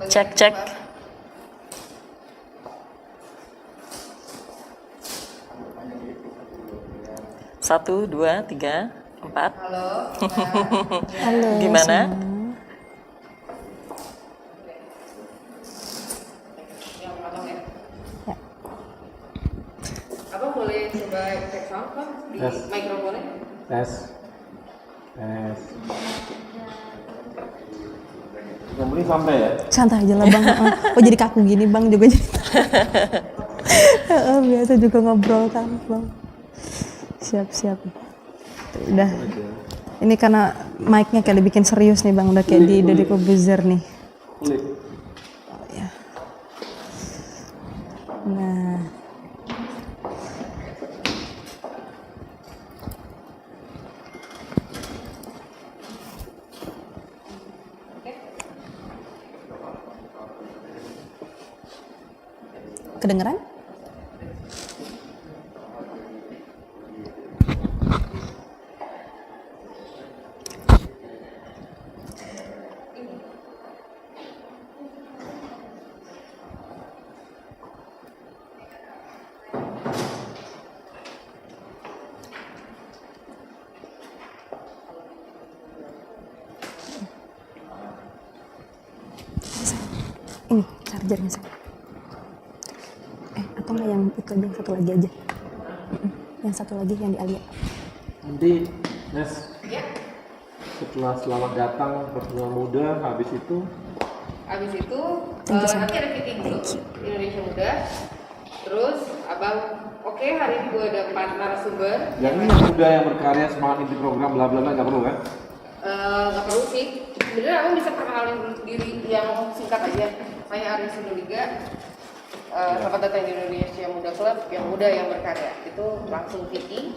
Cek cek. Satu, dua, tiga, empat. Halo. Halo. Gimana? Yang potong ya. Ya. Apa boleh coba cek sound Pak di Tes. mikrofonnya? Tes. Yang penting sampai ya. Santai aja lah bang. Oh jadi kaku gini bang juga jadi. Biasa juga ngobrol kan bang. Siap. Udah. Ini karena mic-nya kayak dibikin serius nih bang. Udah kayak di Deddy Corbuzier nih. Kulit. Oh, ya. Nah. Kedengeran? Ini chargernya saya. Atau nggak yang itu aja, yang satu lagi aja. Yang satu lagi yang di Alia. Nanti Nes, Ya. setelah selamat datang Pertemuan Muda, habis itu Abis itu Thank you, Sam. nanti ada fitting dulu Indonesia Muda. Terus abang, oke hari ini gue ada 4 narasumber. yang ini yang muda yang berkarya semangat inti program bla bla bla nggak perlu kan? Nggak perlu sih. Sebenarnya abang bisa perkenalin diri yang singkat aja. Saya Arya Sundoliga. Selamat datang di Indonesia Muda Club, yang muda yang berkarya. Itu langsung VT.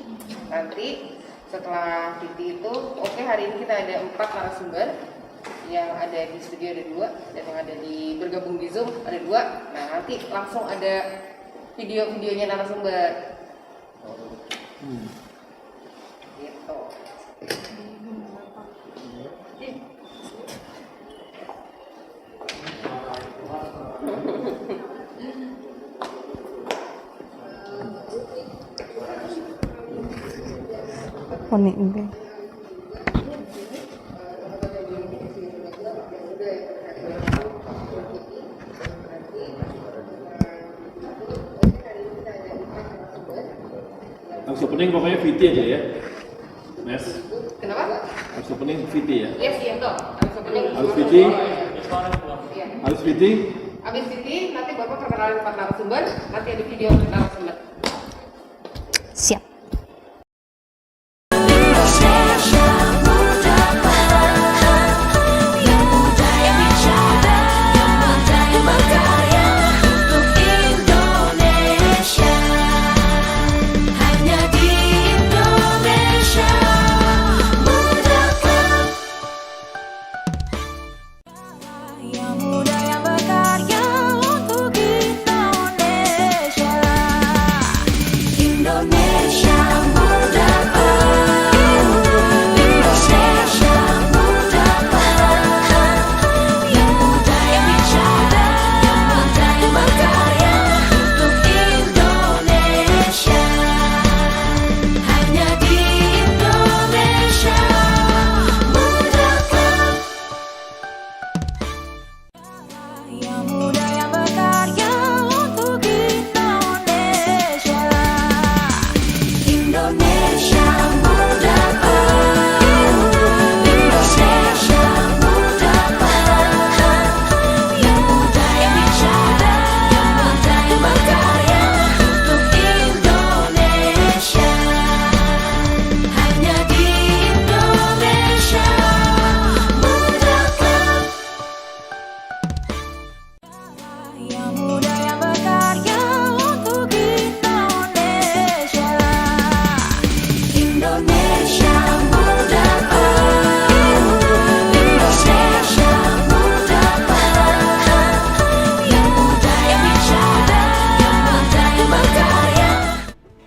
Nanti setelah VT itu, oke hari ini kita ada 4 narasumber. Yang ada di studio ada 2, dan yang ada di bergabung di Zoom ada 2. Nah nanti langsung ada video-videonya narasumber. Gitu. Poni enggak. Harus opening pokoknya VT aja ya, Nes. Kenapa? Harus opening VT ya. Yes, iya toh. Habis opening. Harus VT. Iya. Harus VT. Habis VT nanti Bapak perkenalin 4 narasumber, nanti ada video narasumber. Siap.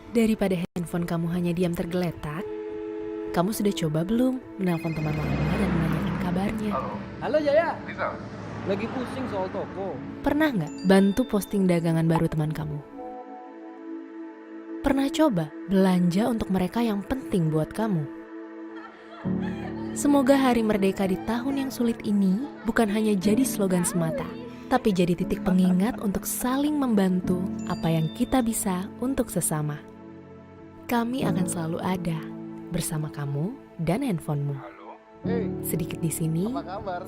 Daripada handphone kamu hanya diam tergeletak, kamu sudah coba belum menelpon teman lama dan menanyakan kabarnya? Halo Jaya. Lagi pusing soal toko. Pernah nggak bantu posting dagangan baru teman kamu? Pernah coba belanja untuk mereka yang penting buat kamu? Semoga Hari Merdeka di tahun yang sulit ini bukan hanya jadi slogan semata, tapi jadi titik pengingat untuk saling membantu apa yang kita bisa untuk sesama. Kami akan selalu ada bersama kamu dan handphonemu. Sedikit di sini,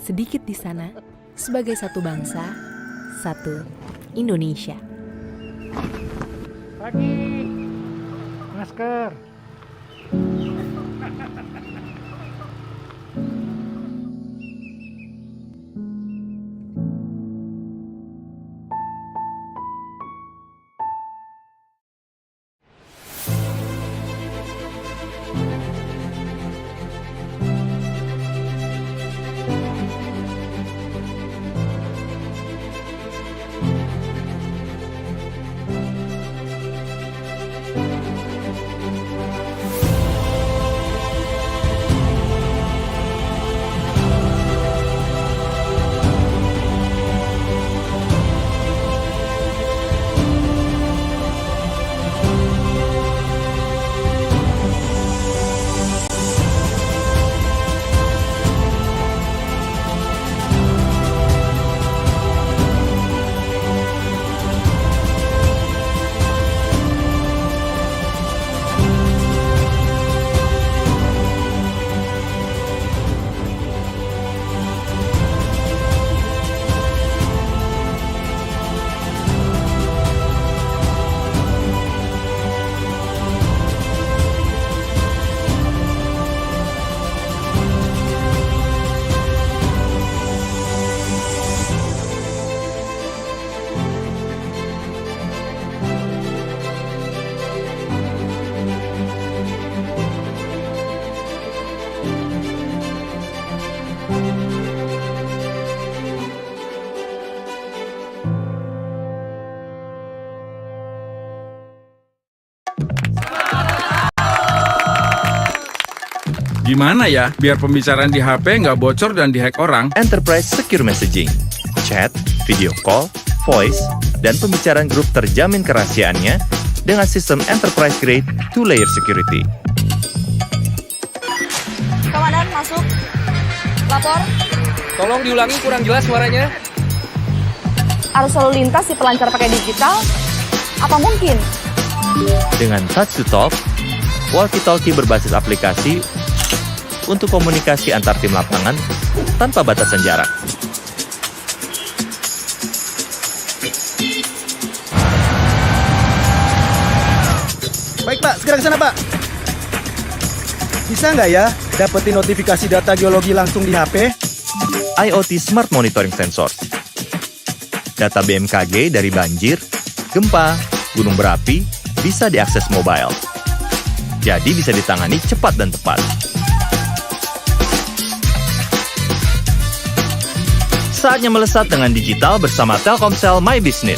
sedikit di sana, sebagai satu bangsa, satu Indonesia. Pagi, masker. Gimana ya biar pembicaraan di HP nggak bocor dan dihack orang? Enterprise Secure Messaging, chat, video call, voice, dan pembicaraan grup terjamin kerahasiaannya dengan sistem Enterprise Grade 2-layer security. Komandan, masuk. Lapor. Tolong diulangi, kurang jelas suaranya. Arus lalu lintas si pelancar pakai digital? Apa mungkin? Dengan touch to talk, walkie-talkie berbasis aplikasi untuk komunikasi antar tim lapangan tanpa batasan jarak. Baik Pak, segera ke sana Pak. Bisa nggak ya dapetin notifikasi data geologi langsung di HP? IoT Smart Monitoring Sensor. Data BMKG dari banjir, gempa, gunung berapi bisa diakses mobile. Jadi bisa ditangani cepat dan tepat. Saatnya melesat dengan digital bersama Telkomsel My Business.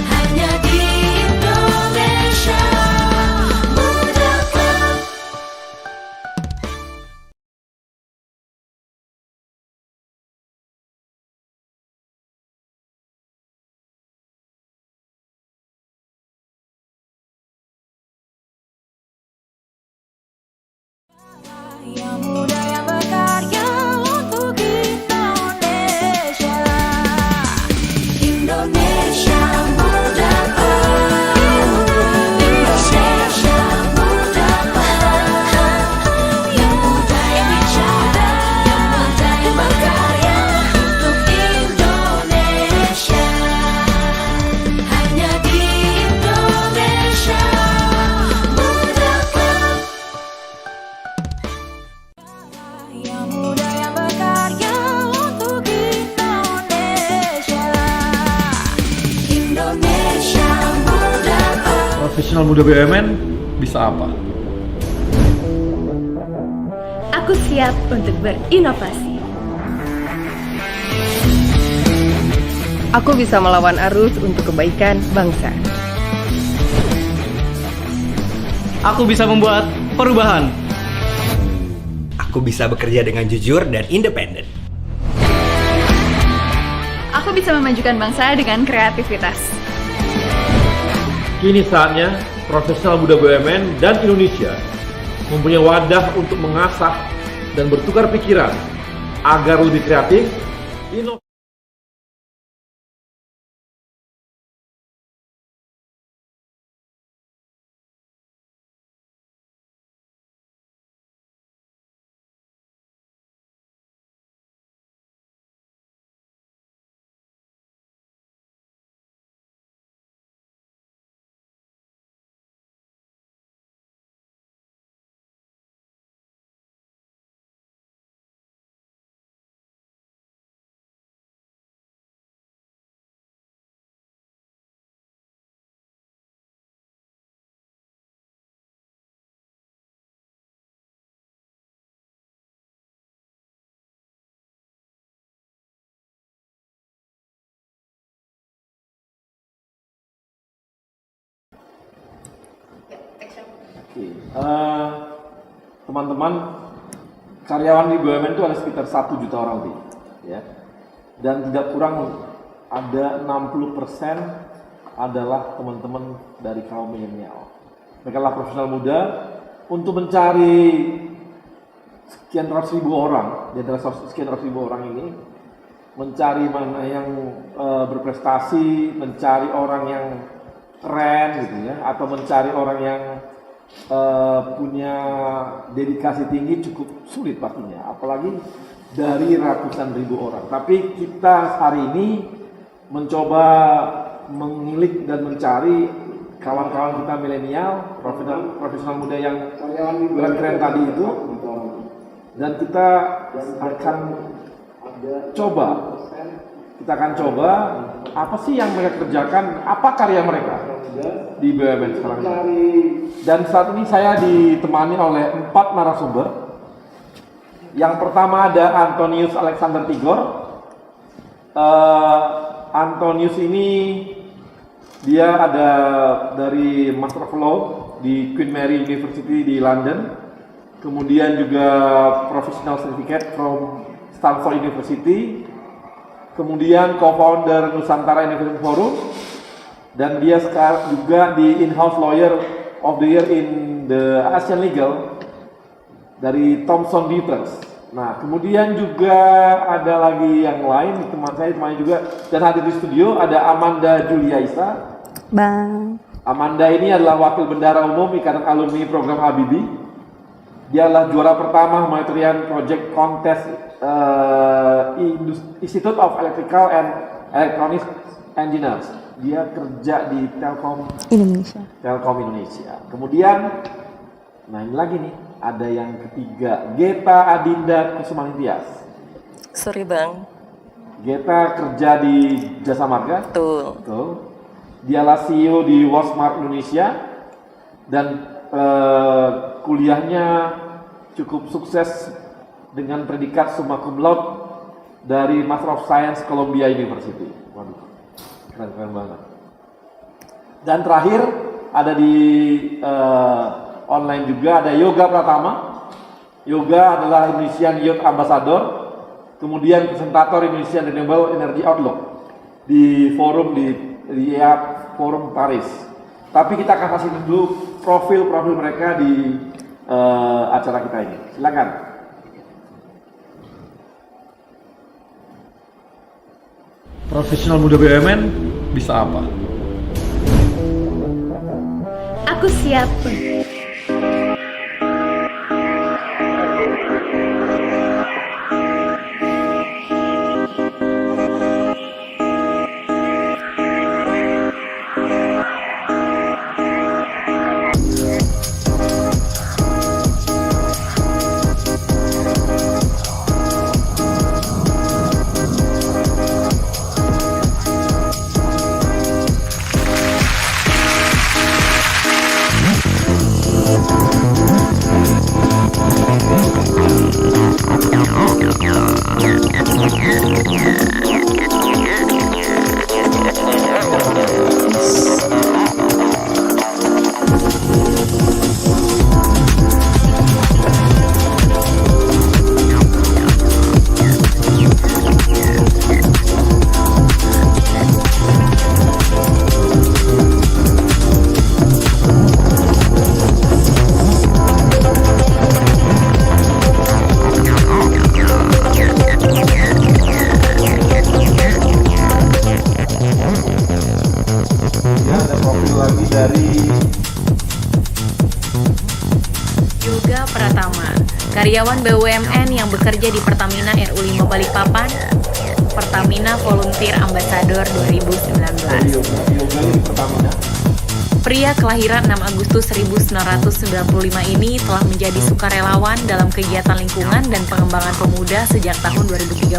Hanya Profesional muda BUMN bisa apa? Aku siap untuk berinovasi. Aku bisa melawan arus untuk kebaikan bangsa. Aku bisa membuat perubahan. Aku bisa bekerja dengan jujur dan independen. Aku bisa memajukan bangsa dengan kreativitas. Kini saatnya profesional muda BUMN dan Indonesia mempunyai wadah untuk mengasah dan bertukar pikiran agar lebih kreatif, inovatif. Teman-teman, karyawan di BUMN itu ada sekitar 1 juta orang lebih, ya. Dan tidak kurang ada 60% adalah teman-teman dari kaum milenial. Mereka adalah profesional muda untuk mencari sekian ratus ribu orang, di antara sekian ratus ribu orang ini, mencari mana yang berprestasi, mencari orang yang keren gitu ya, atau mencari orang yang punya dedikasi tinggi cukup sulit pastinya, apalagi dari ratusan ribu orang. Tapi kita hari ini mencoba mengilik dan mencari kawan-kawan kita milenial, profesional muda yang keren-keren tadi itu, dan kita akan coba apa sih yang mereka kerjakan, apa karya mereka di BUMN sekarang ini. Dan saat ini saya ditemani oleh 4 narasumber. Yang pertama ada Antonius Alexander Tigor. Antonius ini dia ada dari Master of Law di Queen Mary University di London. Kemudian juga Professional Certificate from Stanford University. Kemudian co-founder Nusantara Innovation Forum. Dan dia sekarang juga di In-House Lawyer of the Year in the Asian Legal dari Thomson Reuters. Nah, kemudian juga ada lagi yang lain, teman saya temannya juga, dan hadir di studio ada Amanda Juliaisa. Bang. Amanda ini adalah Wakil Bendara Umum Ikatan Alumni Program Habibie. Dia adalah juara pertama humanitarian project contest Institute of Electrical and Electronics Engineers. Dia kerja di Telkom Indonesia. Kemudian, nah ini lagi nih, ada yang ketiga, Geta Adinda Kusumantias. Sorry bang. Geta kerja di Jasa Marga. Betul. Dialah CEO di Walmart Indonesia dan kuliahnya cukup sukses dengan predikat summa cum laude dari Master of Science Columbia University. Waduh, keren banget. Dan terakhir ada di online juga ada Yoga Pratama. Yoga adalah Indonesian Youth Ambassador, kemudian presentator Indonesian Renewable Energy Outlook di forum di IEA Forum Paris. Tapi kita akan kasih dulu profil mereka di acara kita ini. Silakan. Profesional muda BUMN bisa apa? Aku siap. karyawan BUMN yang bekerja di Pertamina RU 5 Balikpapan, Pertamina Volunteer Ambassador 2019. Pria kelahiran 6 Agustus 1995 ini telah menjadi sukarelawan dalam kegiatan lingkungan dan pengembangan pemuda sejak tahun 2013.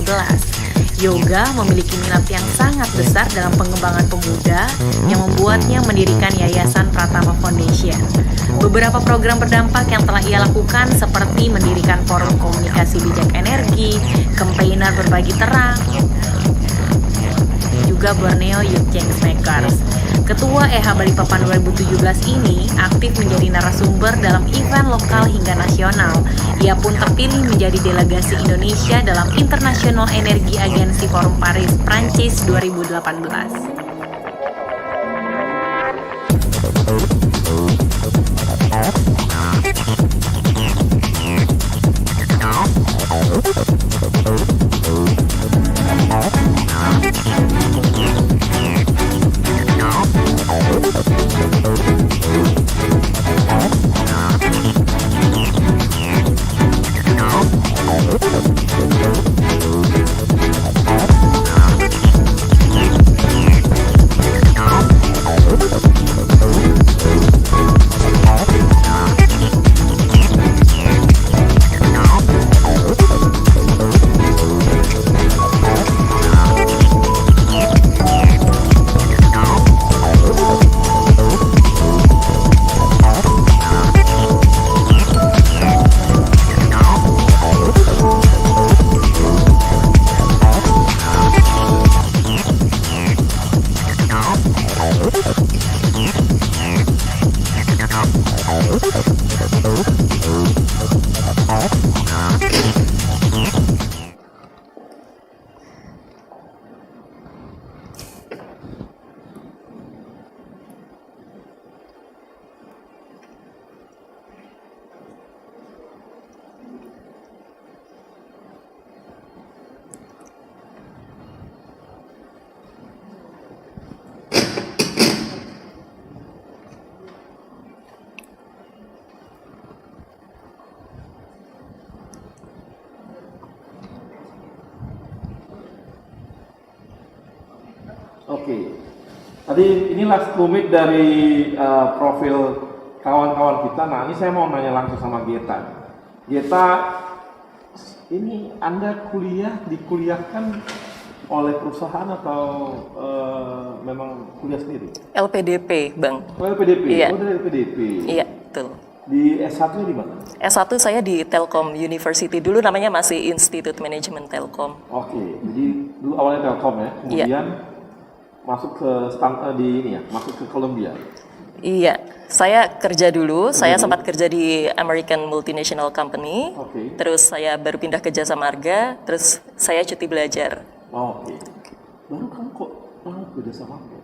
Yoga memiliki minat yang sangat besar dalam pengembangan pemuda yang membuatnya mendirikan Yayasan Pratama Foundation. Beberapa program berdampak yang telah ia lakukan seperti mendirikan forum komunikasi bijak energi, campaigner berbagi terang, juga Borneo Youth Changemakers. Ketua EH Balikpapan 2017 ini aktif menjadi narasumber dalam event lokal hingga nasional. Ia pun terpilih menjadi delegasi Indonesia dalam International Energy Agency Forum Paris, Prancis 2018. Oke, tadi inilah sekelumit dari profil kawan-kawan kita. Nah, ini saya mau nanya langsung sama Geta. Geta, ini Anda dikuliahkan oleh perusahaan atau memang kuliah sendiri? LPDP, Bang. Oh, LPDP? Iya. Oh, dari LPDP? Iya, betul. Di S1-nya di mana? S1 saya di Telkom University, dulu namanya masih Institute Management Telkom. Oke, jadi dulu awalnya Telkom ya, kemudian masuk ke masuk ke Columbia. Iya, saya kerja dulu, saya sempat kerja di American Multinational Company, terus saya baru pindah ke Jasa Marga, terus saya cuti belajar. Oke. Baru kamu kok mau ke Jasa Marga?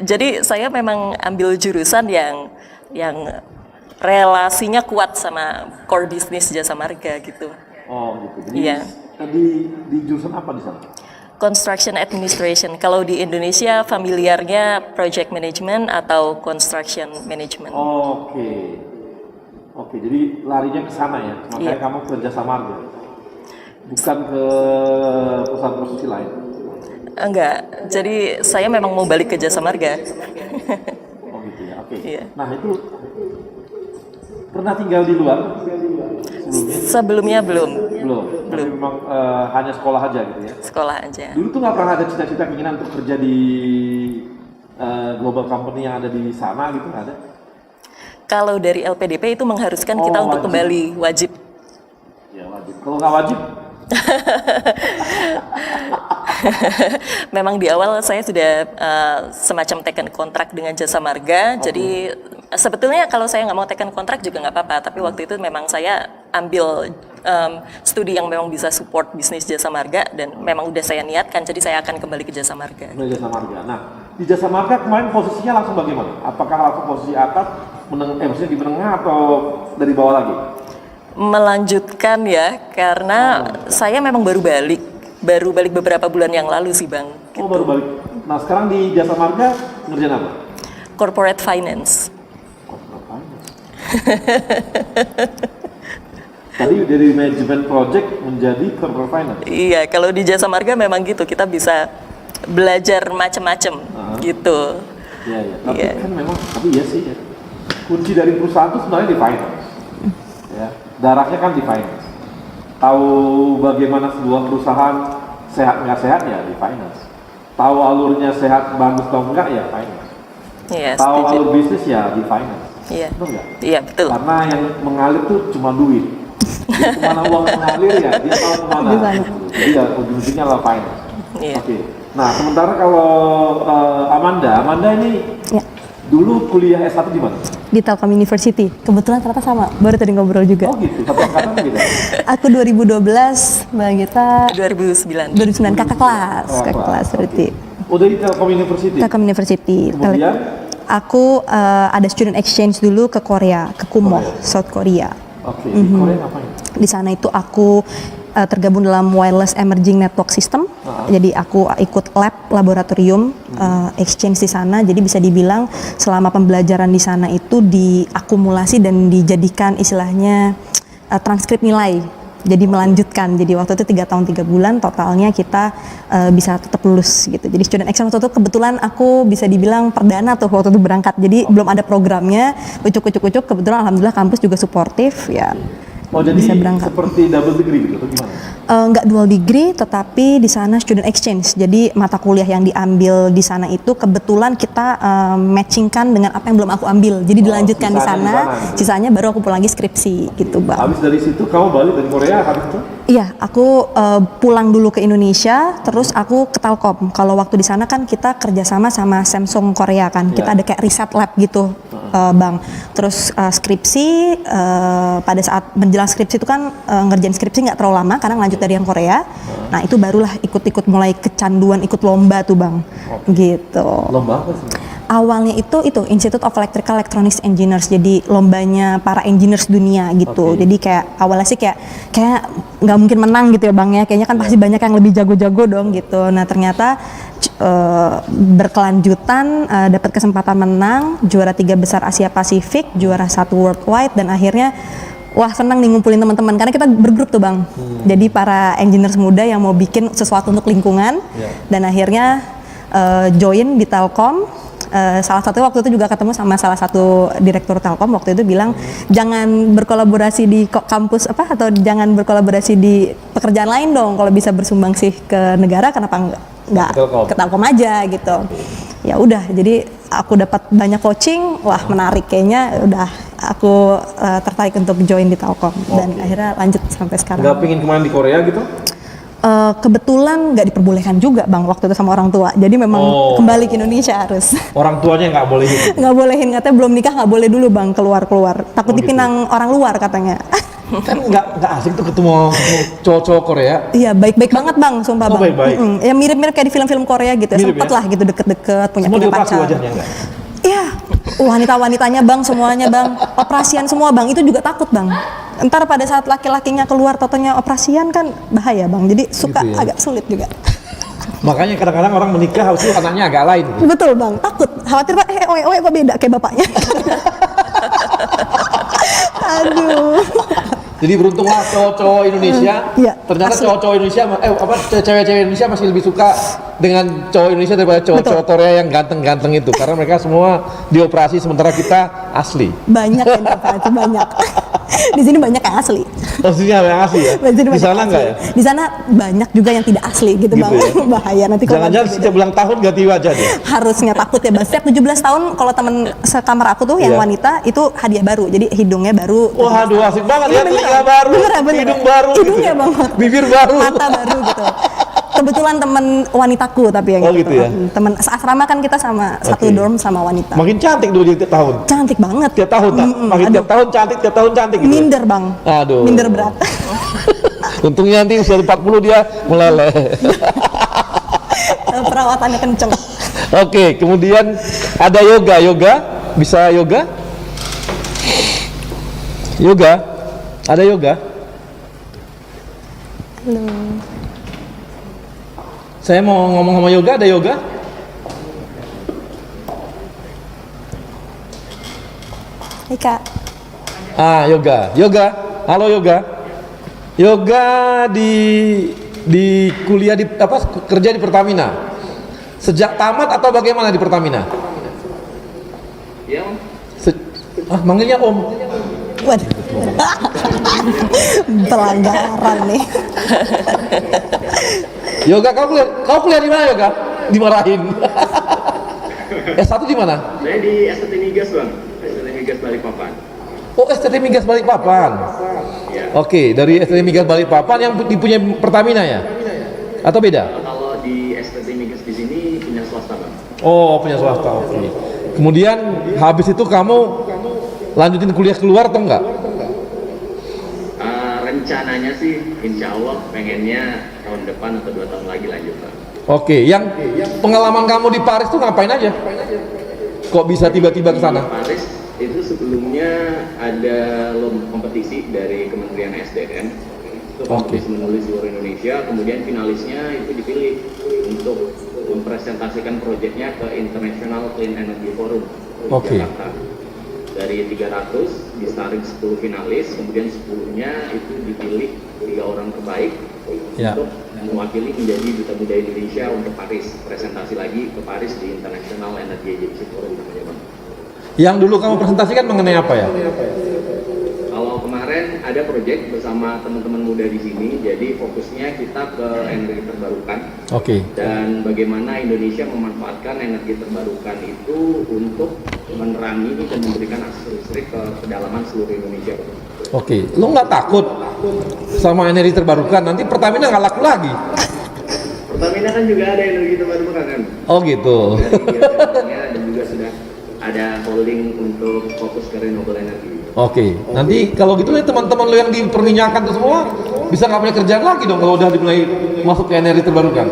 Jadi saya memang ambil jurusan yang relasinya kuat sama core bisnis Jasa Marga gitu. Oh gitu. Jadi iya. Di jurusan apa di sana? Construction Administration. Kalau di Indonesia familiarnya Project Management atau Construction Management. Oke. Oke, jadi larinya ke sana ya. Makanya kamu ke Jasa Marga. Bukan ke perusahaan konstruksi lain. Enggak. Jadi saya memang mau balik ke Jasa Marga. Oh gitu ya. Oke. Iya. Nah, itu pernah tinggal di luar sebelumnya? Belum. Tapi memang hanya sekolah aja gitu ya? Sekolah aja. Dulu tuh nggak pernah ada cita-cita keinginan untuk kerja di global company yang ada di sana gitu, nggak ada? Kalau dari LPDP itu mengharuskan kita untuk kembali, wajib. Ya wajib. Kalau nggak wajib? Memang di awal saya sudah semacam taken kontrak dengan Jasa Marga, jadi sebetulnya kalau saya nggak mau taken kontrak juga nggak apa-apa, tapi waktu itu memang saya ambil studi yang memang bisa support bisnis Jasa Marga dan memang udah saya niatkan, jadi saya akan kembali ke Jasa Marga. Jasa Marga. Nah, di Jasa Marga kemarin posisinya langsung bagaimana? Apakah langsung posisi atas, maksudnya di menengah atau dari bawah lagi? Melanjutkan ya, karena saya memang baru balik beberapa bulan yang lalu sih Bang. Gitu. Oh baru balik. Nah sekarang di Jasa Marga ngerjain apa? Corporate Finance. Tadi dari manajemen project menjadi corporate finance. Iya, kalau di Jasa Marga memang gitu, kita bisa belajar macam-macam gitu. Iya, iya. Tapi kan memang, tapi iya sih ya. Kunci dari perusahaan itu sebenarnya di finance. Ya, darahnya kan di finance. Tahu bagaimana sebuah perusahaan sehat nggak sehat ya di finance. Tahu alurnya sehat bagus atau enggak ya finance. Iya, Tahu setuju. alur bisnis ya di finance. Iya. Betul nggak? Iya, betul. Karena yang mengalir tuh cuma duit. Jadi kemana uang mengalir ya dia tahu kemana. Jadi ya ujung-ujungnya lah finance. Iya. Oke. Nah sementara kalau Amanda ini dulu kuliah S1 di mana? Di Telkom University. Kebetulan ternyata sama, baru tadi ngobrol juga. Oh gitu, satu angkatan beda. Aku 2012, Mbak Gita 2009. 2009 kakak kelas, Oh, kakak kelas berarti. Udah di Telkom University? Telkom University. Kemudian? Aku ada student exchange dulu ke Korea, ke Kumo, South Korea. Oke, di Korea ngapain? Di sana itu aku tergabung dalam Wireless Emerging Network System. Jadi aku ikut laboratorium exchange di sana. Jadi bisa dibilang selama pembelajaran di sana itu diakumulasi dan dijadikan istilahnya transkrip nilai. Jadi melanjutkan. Jadi waktu itu 3 tahun 3 bulan totalnya kita bisa tetap lulus gitu. Jadi student exchange waktu itu kebetulan aku bisa dibilang perdana tuh waktu itu berangkat. Jadi belum ada programnya, ucuk-ucuk kebetulan alhamdulillah kampus juga suportif ya. Oh jadi bisa berangkat. seperti double degree gitu atau gimana? Nggak dual degree, tetapi di sana student exchange. Jadi mata kuliah yang diambil di sana itu kebetulan kita matchingkan dengan apa yang belum aku ambil. Jadi dilanjutkan di sana, gitu. sisanya baru aku pulang lagi skripsi gitu, Bang. Habis dari situ kamu balik dari Korea habis itu? Iya, aku pulang dulu ke Indonesia, terus aku ke Telkom. Kalau waktu di sana kan kita kerjasama sama Samsung Korea kan, kita ada kayak riset lab gitu, Bang. Terus skripsi, pada saat menjelang skripsi itu kan ngerjain skripsi nggak terlalu lama karena ngelanjut dari yang Korea. Nah itu barulah ikut-ikut mulai kecanduan ikut lomba tuh, Bang. Gitu. Lomba apa sih? Awalnya itu Institute of Electrical Electronics Engineers, jadi lombanya para engineers dunia gitu. Jadi kayak awalnya sih kayak nggak mungkin menang gitu ya, Bang ya, kayaknya kan pasti banyak yang lebih jago-jago dong gitu. Nah ternyata berkelanjutan dapat kesempatan menang, juara 3 besar Asia Pasifik, juara 1 worldwide, dan akhirnya wah senang nih ngumpulin teman-teman karena kita bergrup tuh, Bang. Jadi para engineers muda yang mau bikin sesuatu untuk lingkungan, dan akhirnya join di Telkom. Salah satu waktu itu juga ketemu sama salah satu direktur Telkom waktu itu bilang jangan berkolaborasi di kampus atau jangan berkolaborasi di pekerjaan lain dong, kalau bisa bersumbangsi ke negara kenapa nggak ke Telkom aja gitu. Ya udah, jadi aku dapat banyak coaching, wah menarik kayaknya, udah aku tertarik untuk join di Telkom dan akhirnya lanjut sampai sekarang. Nggak pingin kemana di Korea gitu? Kebetulan nggak diperbolehkan juga, Bang, waktu itu sama orang tua. Jadi memang kembali ke Indonesia harus. Orang tuanya nggak bolehin? Nggak bolehin, katanya belum nikah nggak boleh dulu, Bang, keluar-keluar. Takut dipinang orang luar katanya. Kan nggak asik tuh ketemu cowok-cowok Korea. Iya, baik-baik banget, Bang, sumpah, Bang. Baik-baik. Ya mirip-mirip kayak di film-film Korea gitu. Sempet lah gitu deket-deket, punya pacar. Wajahnya nggak? Iya, wanita-wanitanya, Bang, semuanya, Bang. Operasian semua, Bang. Itu juga takut, Bang. Ntar pada saat laki-lakinya keluar totonya operasian kan bahaya, Bang. Jadi suka gitu ya? agak sulit juga. Makanya kadang-kadang orang menikah harus anaknya agak lain. Betul, Bang. Takut. Khawatir, Pak, oe kok beda kayak bapaknya. Aduh. Jadi beruntunglah cowok-cowok Indonesia. Ternyata cowok-cowok Indonesia, cewek-cewek Indonesia masih lebih suka dengan cowok Indonesia daripada cowok-cowok Korea yang ganteng-ganteng itu. Karena mereka semua dioperasi sementara kita asli. Banyak yang dioperasi, banyak. Di sini banyak yang asli. Oh, sini yang asli ya? Di sana enggak ya? Di sana banyak juga yang tidak asli gitu, Bang. Ya? Bahaya nanti kalau jangan-jangan setiap ulang tahun ganti wajah deh. Harusnya takut ya, Bang. Setiap 17 tahun kalau teman sekamar aku tuh yang wanita itu hadiah baru. Jadi hidungnya baru. Wah, aduh asik banget ya, telinga baru, hidung baru, hidungnya, gitu. Bang. Bibir baru, mata baru gitu. Kebetulan teman wanitaku tapi yang gitu ya? Teman asrama kan kita sama satu dorm sama wanita. Makin cantik dulu tiap tahun. Cantik banget. Tiap tahun, makin tiap tahun cantik, tiap tahun cantik. Gitu. Minder, Bang. Aduh. Minder berat. Untungnya nanti usia 40 dia meleleh. Perawatannya kenceng. Oke, kemudian ada yoga. Bisa yoga? Yoga? Ada yoga? Halo. Saya mau ngomong sama yoga, ada yoga? Hai, Kak. Yoga. Halo Yoga. Yoga di kuliah di kerja di Pertamina. Sejak tamat atau bagaimana di Pertamina? Ya. Manggilnya Om. Waduh. Pelanggaran nih. Yoga, kau kuliah di mana Yoga? Dimarahin. S1 di mana? Saya di STT Migas Bang, STT Migas Balikpapan. Oh, STT Migas Balikpapan. Ya. Oke, dari STT Migas Balikpapan yang dipunya Pertamina ya? Atau beda? Kalau di STT Migas di sini punya swasta Bang. Oh, punya swasta. Oke. Kemudian habis itu kamu lanjutin kuliah keluar atau enggak? Rencananya sih, insya Allah pengennya tahun depan atau 2 tahun lagi lanjut Bang. Oke, yang pengalaman kamu di Paris tuh ngapain aja? Kok bisa tiba-tiba ke sana? Di Paris itu sebelumnya ada lomba kompetisi dari Kementerian SDM. Itu kompetisi menulis seluruh Indonesia, kemudian finalisnya itu dipilih untuk mempresentasikan proyeknya ke International Clean Energy Forum di Jakarta. Dari 300 disaring 10 finalis, kemudian 10-nya itu dipilih 3 orang terbaik untuk mewakili menjadi duta muda Indonesia untuk Paris, presentasi lagi ke Paris di International Energy Agency Forum namanya Bang. Yang dulu kamu presentasikan mengenai apa ya? Kalau kemarin ada proyek bersama teman-teman muda di sini, jadi fokusnya kita ke energi terbarukan. Dan bagaimana Indonesia memanfaatkan energi terbarukan itu untuk menerangi dan memberikan akses listrik ke pedalaman seluruh Indonesia. Lo nggak takut sama energi terbarukan? Nanti Pertamina nggak laku lagi. Pertamina kan juga ada energi terbarukan kan? Oh gitu. Dan juga sudah ada holding untuk fokus ke renewable energy. Nanti kalau gitu nih teman-teman lo yang di perminyakan itu semua bisa nggak punya kerjaan lagi dong kalau udah dimulai masuk ke energi terbarukan.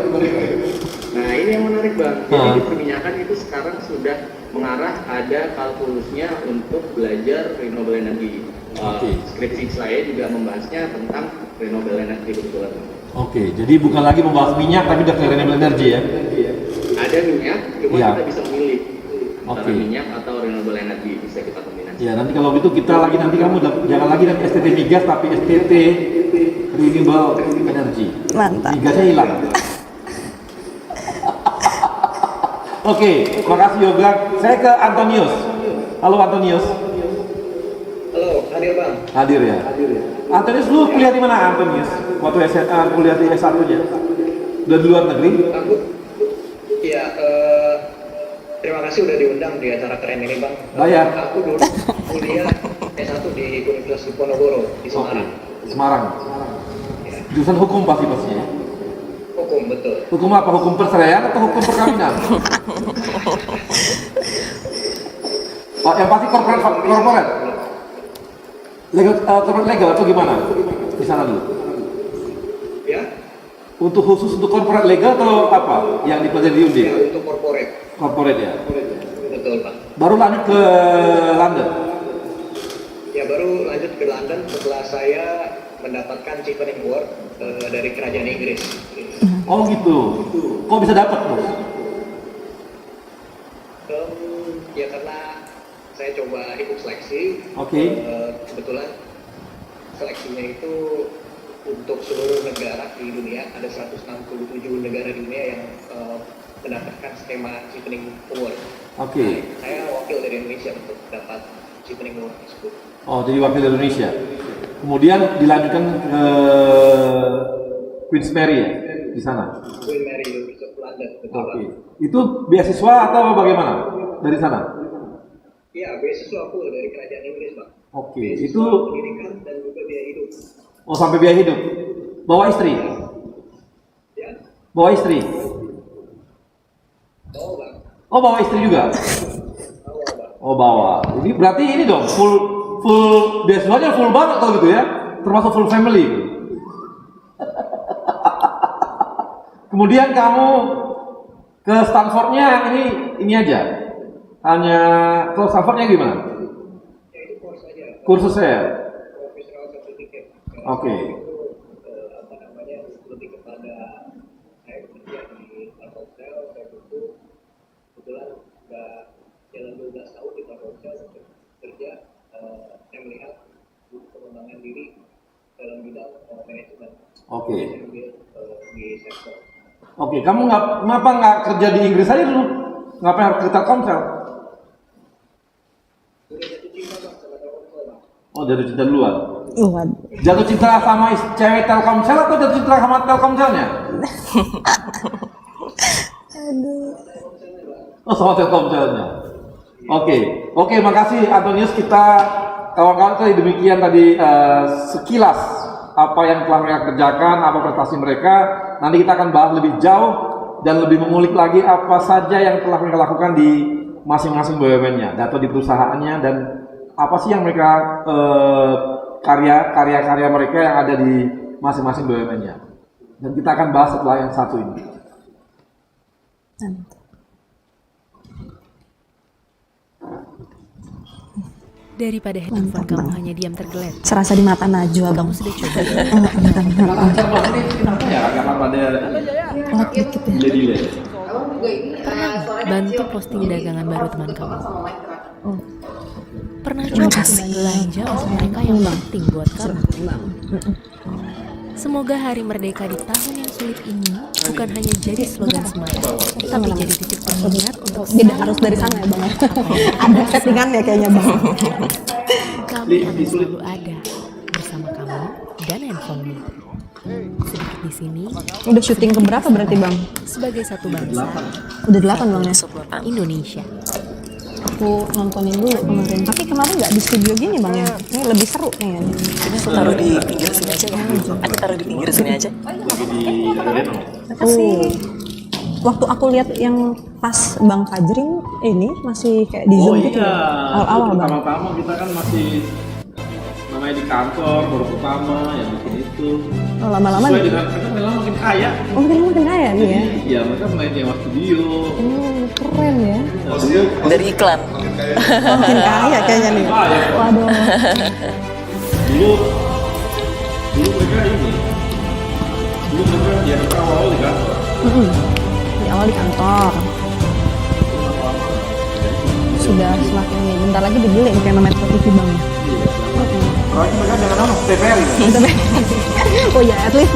Nah ini yang menarik Bang. Jadi di perminyakan itu sekarang sudah mengarah ada kalkulusnya untuk belajar renewable energy. Skripsi saya juga membahasnya tentang renewable energy kebetulan. Jadi bukan lagi membahas minyak tapi udah ke renewable energy ya? Ada minyak, cuma kita bisa memilih antara minyak atau renewable energy, bisa kita kombinasi. Ya nanti kalau gitu kita lagi nanti kamu jangan lagi nanti STT Migas tapi STT Renewable Energy. Mantap. Migasnya hilang. Makasih Yoga. Saya ke Antonius. Halo Antonius. Halo, hadir Bang. Hadir ya. Antonius, lu kuliah di mana Antonius? Waktu SMA kuliah di S1-nya? Udah di luar negeri? Iya, terima kasih udah diundang di acara keren ini Bang. Bayar. Aku dulu kuliah S1 di Universitas Diponegoro di Semarang. Semarang. Jurusan hukum pastinya. Hukum, betul. Hukum apa? Hukum perceraian atau hukum perkawinan? Yang pasti korporat. Legal atau gimana? Di sana dulu. Ya. Untuk khusus untuk korporat legal atau apa? Yang dipelajari di Undip? Ya, untuk Korporat ya. Betul Pak. Baru lanjut ke London. Ya baru lanjut ke London setelah saya mendapatkan Chevening Award dari kerajaan Inggris. Oh gitu. Kok bisa dapat Bos? Ya karena saya coba ikut seleksi. Kebetulan seleksinya itu untuk seluruh negara di dunia, ada 167 negara di dunia yang mendapatkan skema Chevening Award. Saya wakil dari Indonesia untuk dapat Chevening Award tersebut. Jadi wakil dari Indonesia. Kemudian dilanjutkan ke Queen's Mary ya di sana. Queen Mary University of London, betul. Itu beasiswa atau bagaimana dari sana? Iya, beasiswa full dari kerajaan Inggris, Pak. Itu pendidikan dan juga biaya hidup. Sampai biaya hidup. Bawa istri? Ya. Bawa istri? Bawa istri juga? Bawa. Ini berarti ini dong full beasiswanya full banget kalau gitu ya, termasuk full family. Kemudian kamu ke Stanfordnya ini aja, hanya ke Stanfordnya gimana? Ya itu Kursusnya ya? Professional certificate. Lebih kepada saya bekerja di Telkomsel, saya butuh kebetulan sudah jalan 12 tahun di Telkomsel kerja. Saya melihat Oke, kamu kenapa nggak kerja di Inggris aja dulu? Ngapain harus ke Telkomsel? Oh, jatuh cinta duluan. Jatuh cinta sama cewek Telkomsel atau jatuh cinta sama Telkomselnya? Oh, sama Telkomselnya. Oke, makasih Antonius. Kita kawan-kawan tadi demikian tadi sekilas apa yang telah mereka kerjakan, apa prestasi mereka. Nanti kita akan bahas lebih jauh dan lebih mengulik lagi apa saja yang telah mereka lakukan di masing-masing BUMN-nya, atau di perusahaannya, dan apa sih yang mereka karya-karya mereka yang ada di masing-masing BUMN-nya. Dan kita akan bahas setelah yang satu ini. Daripada handphone kamu hanya diam tergeletak, Serasa di mata Najwa, Bang. kamu sudah coba Kenapa ya? Karena pada delay. bantu posting dagangan baru teman kamu. Pernah coba belanja untuk mereka yang penting buat kamu. Semoga hari merdeka di tahun yang sulit ini bukan hanya jadi slogan semata, tapi jadi titik pengingat untuk Tidak harus dari sana ya, Bang. Ada settingan ya kayaknya, Bang. kami akan selalu ada bersama kamu dan handphonemu. Sedikit di sini, Udah syuting ke berapa berarti, Bang? sebagai satu bangsa, Udah 8, Bang ya? Indonesia. Aku nontonin dulu kemarin. Tapi kemarin nggak di studio gini, Bang ya? Ini lebih seru kayaknya. Ini aku taruh di pinggir sini aja ya. Aku taruh di pinggir sini aja. Oh. Waktu aku lihat yang pas Bang Fajrin ini masih kayak di Zoom gitu ya? Awal-awal, Bang. Pertama-tama kita kan masih namanya di kantor, baru pertama yang bikin itu. Oh, lama-lama Sesuai dengan mereka makin kaya. Oh, makin kaya nih ya? Iya, mereka main nyewa studio. Keren ya. Dari iklan. Oh, makin kaya kayaknya nih. Waduh. Dulu mereka ini. Dulu mereka ya awal di kantor. Di awal di kantor. Sudah semakin ini. Bentar lagi dibeli kayak Metro TV, Bang. Kalau mereka jangan nonton TVRI. Oh ya, at least.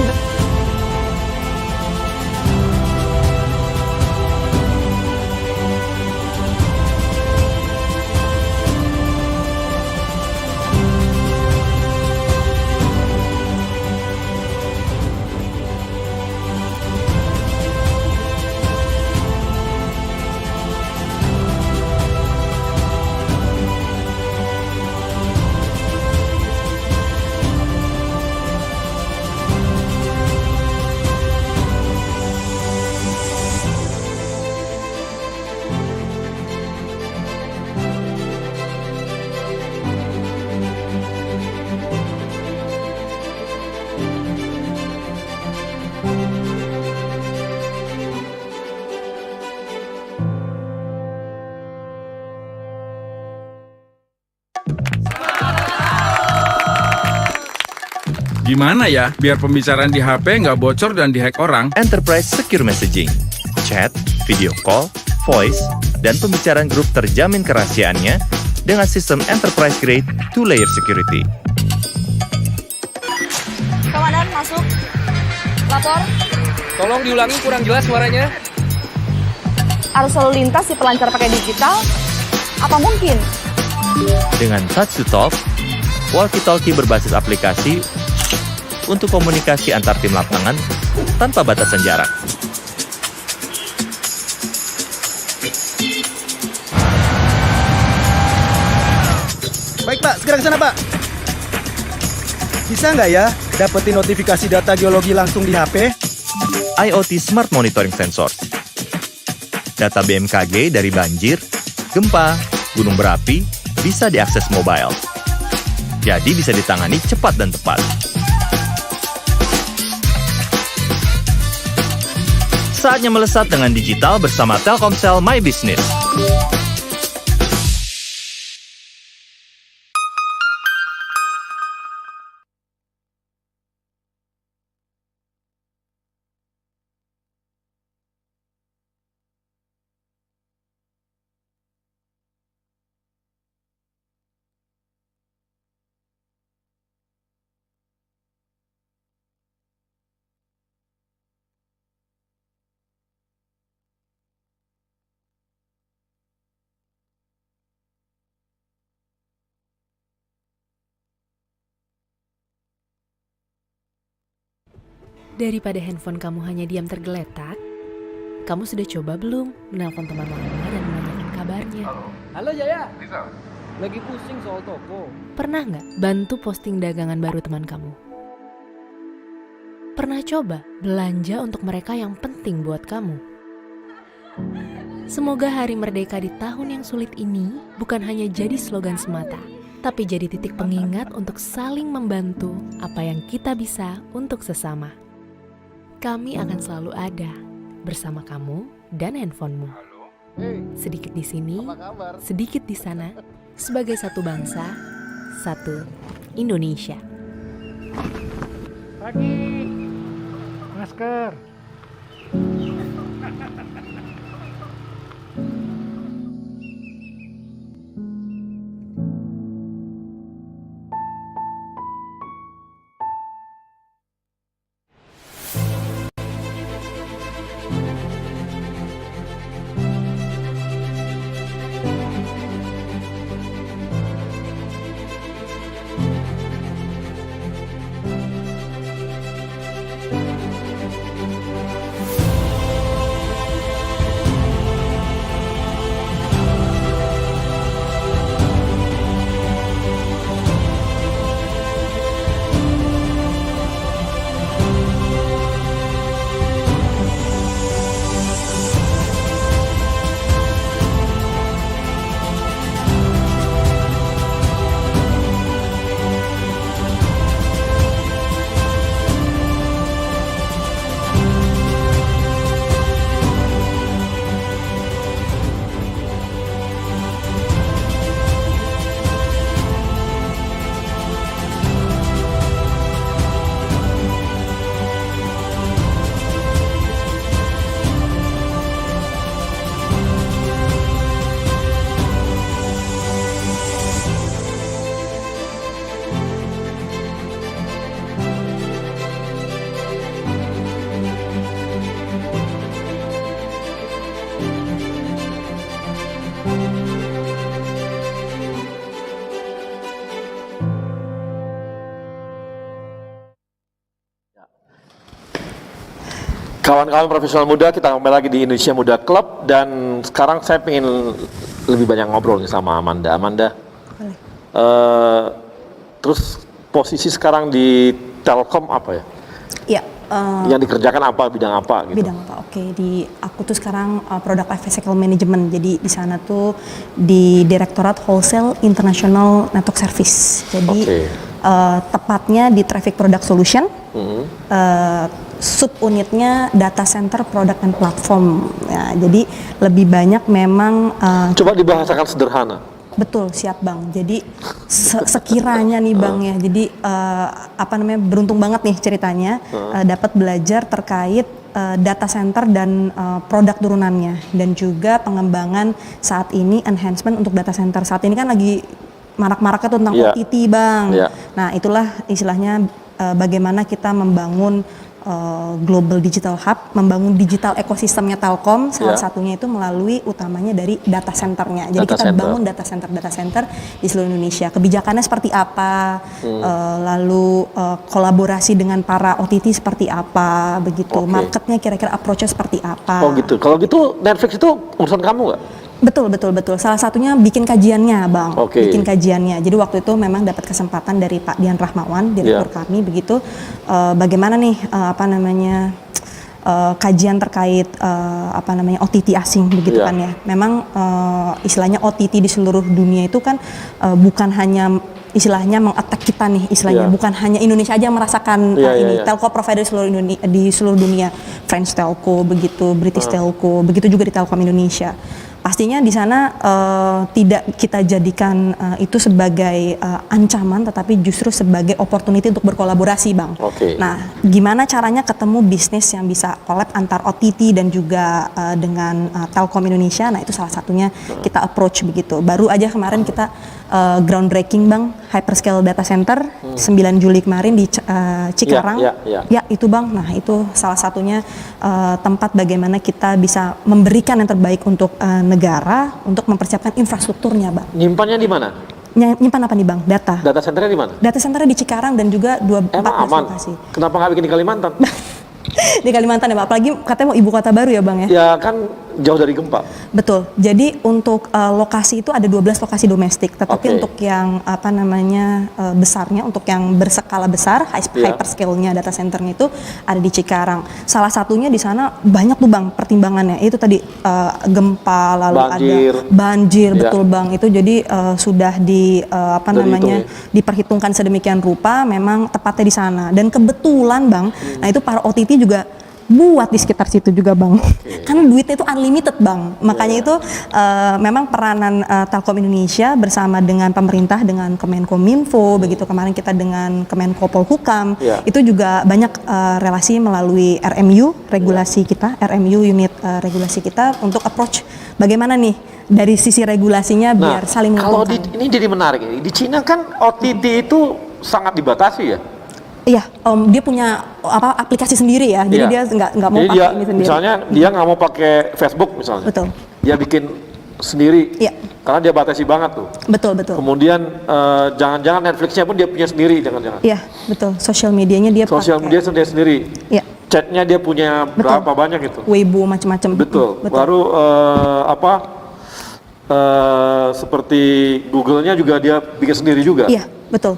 Gimana ya biar pembicaraan di HP nggak bocor dan dihack orang? Enterprise Secure Messaging, chat, video call, voice, dan pembicaraan grup terjamin kerahasiaannya dengan sistem enterprise grade 2-layer security. Komandan, masuk. Lapor. Tolong diulangi, kurang jelas suaranya. Arus lalu lintas di pelancar pakai digital? Apa mungkin? Dengan Touch to Talk, walkie-talkie berbasis aplikasi untuk komunikasi antar tim lapangan tanpa batasan jarak. Baik Pak, segera ke sana Pak. Bisa nggak ya dapetin notifikasi data geologi langsung di HP? IoT Smart Monitoring Sensor. Data BMKG dari banjir, gempa, gunung berapi bisa diakses mobile. Jadi bisa ditangani cepat dan tepat. Saatnya melesat dengan digital bersama Telkomsel My Business. Daripada handphone kamu hanya diam tergeletak, kamu sudah coba belum menelpon teman lama dan menanyakan kabarnya? Halo Jaya. Lagi pusing soal toko. Pernah nggak bantu posting dagangan baru teman kamu? Pernah coba belanja untuk mereka yang penting buat kamu? Semoga Hari Merdeka di tahun yang sulit ini bukan hanya jadi slogan semata, tapi jadi titik pengingat untuk saling membantu apa yang kita bisa untuk sesama. Kami akan selalu ada bersama kamu dan handphonemu. Sedikit di sini, sedikit di sana, sebagai satu bangsa, satu Indonesia. Pagi, masker. Kawan-kawan profesional muda, kita kembali lagi di Indonesia Muda Club, dan sekarang saya ingin lebih banyak ngobrol nih sama Amanda. Terus posisi sekarang di Telkom apa ya? Iya. Yang dikerjakan apa, bidang apa gitu? Bidang apa? Oke, aku tuh sekarang Product Lifecycle Management. Jadi di sana tuh di Direktorat Wholesale International Network Service. Jadi tepatnya di Traffic Product Solution. Subunitnya Data Center Product and Platform. Ya, jadi lebih banyak memang. Coba dibahasakan sederhana. Betul, siap Bang. Jadi sekiranya nih Bang ya, jadi beruntung banget nih ceritanya dapat belajar terkait data center dan produk turunannya, dan juga pengembangan saat ini enhancement untuk data center. Saat ini kan lagi marak-maraknya tentang OTT Bang. Nah itulah istilahnya bagaimana kita membangun Global Digital Hub, membangun digital ekosistemnya Telkom, salah satunya itu melalui utamanya dari data centernya. Jadi kita bangun data center di seluruh Indonesia. Kebijakannya seperti apa, lalu kolaborasi dengan para OTT seperti apa, begitu. Marketnya kira-kira approach-nya seperti apa. Oh gitu. Kalau gitu Netflix itu urusan kamu nggak? Betul. Salah satunya bikin kajiannya, Bang. Bikin kajiannya. Jadi waktu itu memang dapat kesempatan dari Pak Dian Rahmawan, direktur kami, begitu. Bagaimana nih kajian terkait OTT asing, begitu kan ya. Memang istilahnya OTT di seluruh dunia itu kan bukan hanya istilahnya meng-attack kita nih, istilahnya bukan hanya Indonesia aja yang merasakan ini. Telco provider di seluruh dunia, French Telco, begitu, British Telco, begitu juga di Telkom Indonesia. Pastinya di sana tidak kita jadikan itu sebagai ancaman, tetapi justru sebagai opportunity untuk berkolaborasi, Bang. Nah, gimana caranya ketemu bisnis yang bisa collab antar OTT dan juga dengan Telkom Indonesia? Nah, itu salah satunya kita approach begitu. Baru aja kemarin kita groundbreaking, Bang, hyperscale data center 9 Juli kemarin di Cikarang. Ya, itu Bang. Nah, itu salah satunya tempat bagaimana kita bisa memberikan yang terbaik untuk negara untuk mempersiapkan infrastrukturnya, Bang. Nyimpannya di mana? Nyimpan apa nih, Bang? Data. Data centernya di mana? Data centernya di Cikarang dan juga 14 lokasi. Kenapa nggak bikin di Kalimantan? Di Kalimantan ya Pak, apalagi katanya mau ibu kota baru ya Bang ya? Ya kan jauh dari gempa. Betul. Jadi untuk lokasi itu ada 12 lokasi domestik, tetapi untuk yang apa namanya besarnya, untuk yang berskala besar, hyperscale-nya data centernya itu ada di Cikarang. Salah satunya di sana banyak tuh Bang pertimbangannya. Itu tadi gempa, lalu banjir. ada banjir, betul Bang. Itu jadi sudah di apa namanya diperhitungkan sedemikian rupa, memang tepatnya di sana. Dan kebetulan Bang, nah itu para OTT juga buat di sekitar situ juga Bang, karena duitnya itu unlimited Bang, makanya itu memang peranan Telkom Indonesia bersama dengan pemerintah, dengan Kemenkominfo, begitu kemarin kita dengan Kemenko Polhukam, itu juga banyak relasi melalui RMU, regulasi kita, RMU unit regulasi kita untuk approach bagaimana nih dari sisi regulasinya biar saling menguntungkan. Kalau ini jadi menarik, di Cina kan OTT itu sangat dibatasi ya? Iya, dia punya aplikasi sendiri ya, jadi dia nggak mau pakai ini sendiri. Misalnya dia nggak mau pakai Facebook misalnya, betul. Dia bikin sendiri, karena dia batasi banget tuh. Betul. Kemudian jangan-jangan Netflixnya pun dia punya sendiri, jangan-jangan. Iya, betul. Sosial medianya dia media sendiri. Iya. Chatnya dia punya berapa banyak itu? Weibo macam-macam. Betul. Baru seperti Google-nya juga dia bikin sendiri juga. Iya, betul.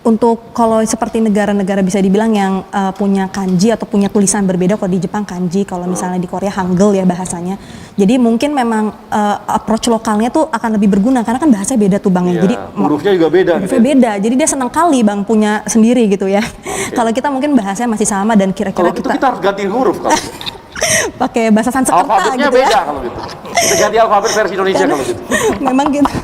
Untuk kalau seperti negara-negara bisa dibilang yang punya kanji atau punya tulisan berbeda, kalau di Jepang kanji, kalau misalnya di Korea hangul ya bahasanya. Jadi mungkin memang approach lokalnya tuh akan lebih berguna karena kan bahasanya beda tuh Bang ya. Jadi hurufnya juga beda. Hurufnya beda. Jadi dia senang kali Bang punya sendiri gitu ya. Kalau kita mungkin bahasanya masih sama dan kira-kira kita harus ganti huruf kalau pakai bahasa Sanskerta alfabetnya gitu beda ya. kalau gitu. Kita ganti alfabet versi Indonesia kalau gitu. Memang gitu.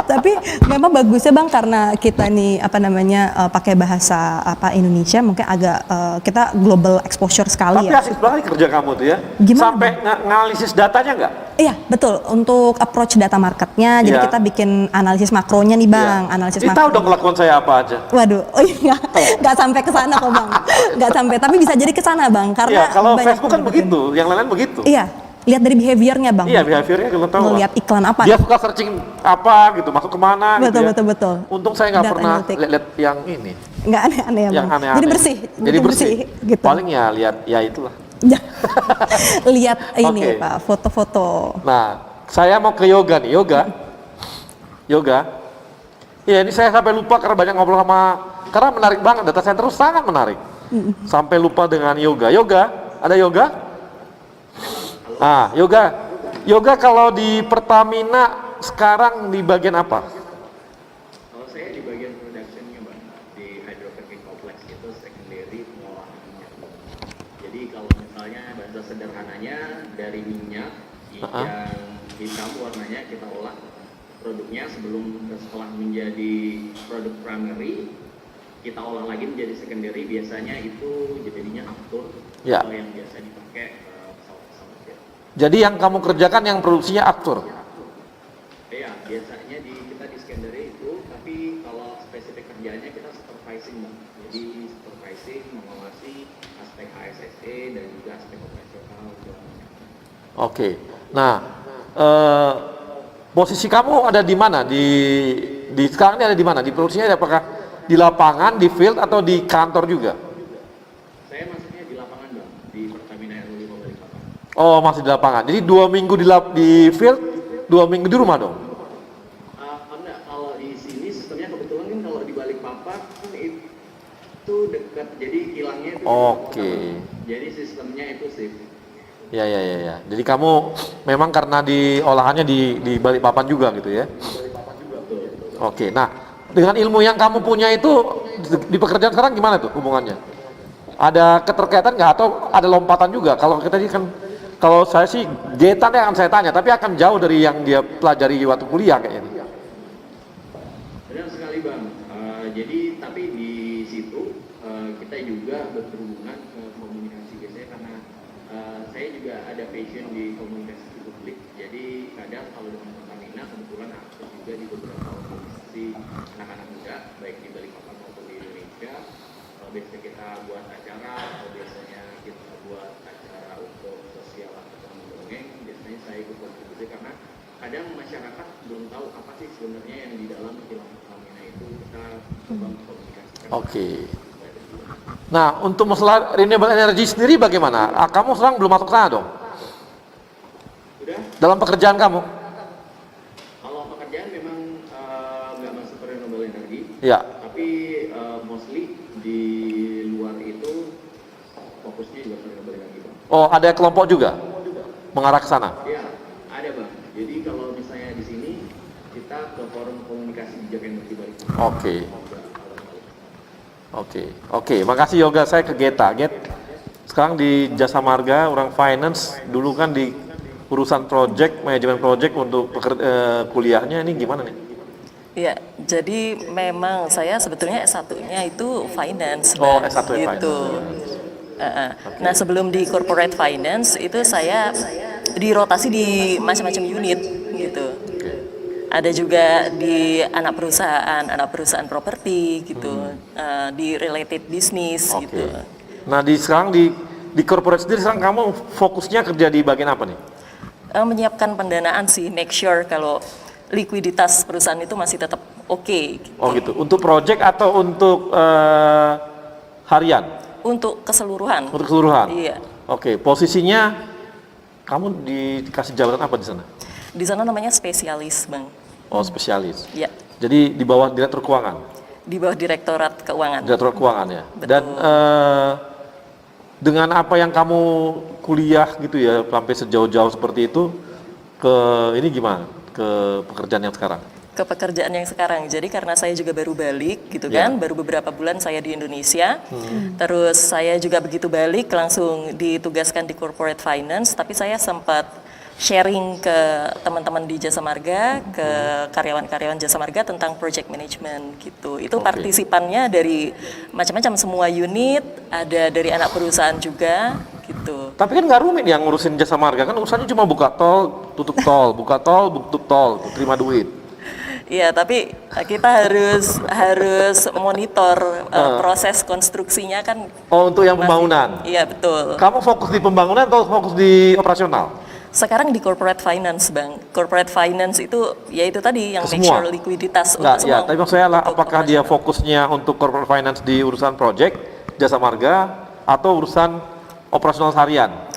Tapi memang bagusnya Bang karena kita nih apa namanya pakai bahasa Indonesia, mungkin agak kita global exposure sekali. Tapi ya. asik banget kerja kamu tuh ya. Gimana? Sampai nganalisis datanya nggak? Iya betul, untuk approach data marketnya, jadi kita bikin analisis makronya nih Bang, analisis makro. Tahu dong kelakuan saya apa aja. Waduh, nggak sampai ke sana kok Bang, nggak sampai, tapi bisa jadi ke sana Bang, karena kalau Facebook kan begitu, yang lain-lain begitu. Iya. Lihat dari behaviornya Bang. Iya, behaviornya kita tahu. Lihat iklan apa. Dia suka searching apa gitu, masuk kemana betul, gitu ya. Betul. Untung saya nggak pernah lihat yang ini. Nggak aneh-aneh ya Bang. Yang aneh-aneh. Jadi bersih. Gitu. Paling ya lihat ya itulah. Lihat ini Pak, foto-foto. Nah, saya mau ke yoga nih, yoga. Iya, ini saya sampai lupa karena banyak ngobrol karena menarik banget, data center sangat menarik. Sampai lupa dengan yoga. Ada yoga? Yoga kalau di Pertamina sekarang di bagian apa? Kalau saya di bagian production-nya Bang, di hydrocracking complex itu secondary pengolahan minyak. Jadi kalau misalnya bahasa sederhananya dari minyak yang hitam warnanya kita olah produknya setelah menjadi produk primary kita olah lagi menjadi secondary, biasanya itu jadinya aftur atau yang biasa dipakai. Jadi yang kamu kerjakan yang produksinya aktur? Iya, biasanya kita di secondary itu, tapi kalau spesifik kerjaannya kita supervising Bang. Jadi supervising, mengawasi aspek HSSE dan juga aspek operasional. Oke. Nah, posisi kamu ada di mana? Di sekarang ini ada di mana? Di produksinya apakah di lapangan, di field atau di kantor juga? Saya maksudnya di lapangan Bang, di Pertamina RU5 Balikpapan. Oh, masih di lapangan. Jadi 2 minggu di field, 2 minggu di rumah dong? Enggak, kalau di sini sistemnya kebetulan kan kalau di Balikpapan itu dekat, jadi kilangnya itu. Oke. Jadi sistemnya itu shift. Ya. Jadi kamu memang karena di olahannya di Balikpapan juga gitu ya? Oke. Nah, dengan ilmu yang kamu punya itu di pekerjaan sekarang gimana tuh hubungannya? Ada keterkaitan nggak atau ada lompatan juga? Kalau kita ini kan, kalau saya sih getan yang akan saya tanya, tapi akan jauh dari yang dia pelajari waktu kuliah kayaknya. Benar sekali Bang. Jadi tapi di situ kita juga berhubungan komunikasi biasanya karena saya juga ada passion di komunikasi publik. Jadi kadang kalau dengan Pertamina kebetulan aktif juga di beberapa organisasi anak-anak muda baik di Balikpapan maupun di Indonesia. Biasanya kita buat acara atau biasanya kita buat acara untuk sosial atau mendongeng. Biasanya saya ikut kontribusi karena kadang masyarakat belum tahu apa sih sebenarnya yang di dalam kilang Pertamina itu, kita coba komunikasikan. Oke. Nah, untuk masalah renewable energy sendiri bagaimana? Kamu sekarang belum masuk sana dong? Dalam pekerjaan kamu? Kalau pekerjaan memang nggak masuk ke renewable energy, Ya. tapi mostly di luar itu fokusnya juga ke renewable energy, Bang. Oh, ada kelompok juga mengarah ke sana? Iya, ada, Bang. Jadi kalau misalnya di sini kita ke forum komunikasi bijak energi baru. Oke, makasih Yoga. Saya ke Geta. Sekarang di Jasa Marga, orang finance, dulu kan di urusan project, manajemen project untuk kuliahnya ini gimana nih? Ya, jadi memang saya sebetulnya S1-nya itu finance. Oh, Bang, S1 ya gitu. Nah, sebelum di corporate finance itu saya dirotasi di macam-macam unit gitu. Ada juga di anak perusahaan properti gitu, di related business gitu. Nah, sekarang di corporate sendiri sekarang kamu fokusnya kerja di bagian apa nih? Menyiapkan pendanaan sih, make sure kalau likuiditas perusahaan itu masih tetap oke. Gitu. Oh gitu. Untuk project atau untuk harian? Untuk keseluruhan. Untuk keseluruhan. Iya. Oke. Posisinya kamu dikasih jabatan apa di sana? Di sana namanya spesialis, Bang. Oh, spesialis. Iya. Jadi di bawah direktur keuangan. Di bawah direktorat keuangan. Direktur keuangan ya. Betul. Dan dengan apa yang kamu kuliah gitu ya, sampai sejauh-jauh seperti itu, ke ini gimana? Ke pekerjaan yang sekarang? Ke pekerjaan yang sekarang. Jadi karena saya juga baru balik gitu kan, baru beberapa bulan saya di Indonesia. Terus saya juga begitu balik langsung ditugaskan di corporate finance, tapi saya sempat sharing ke teman-teman di Jasa Marga, ke karyawan-karyawan Jasa Marga tentang project management gitu. Itu partisipannya dari macam-macam, semua unit, ada dari anak perusahaan juga gitu. Tapi kan nggak rumit yang ngurusin Jasa Marga, kan urusannya cuma buka tol, tutup tol, buka tol, tutup tol, terima duit. Iya, tapi kita harus monitor proses konstruksinya kan. Oh, untuk yang pembangunan? Iya, betul. Kamu fokus di pembangunan atau fokus di operasional? Sekarang di corporate finance, Bang. Corporate finance itu, ya itu tadi yang make Semua? sure likuiditas Nggak, untuk semua. ya, tapi maksud saya apakah dia fokusnya untuk corporate finance di urusan project, Jasa Marga, atau urusan operasional harian?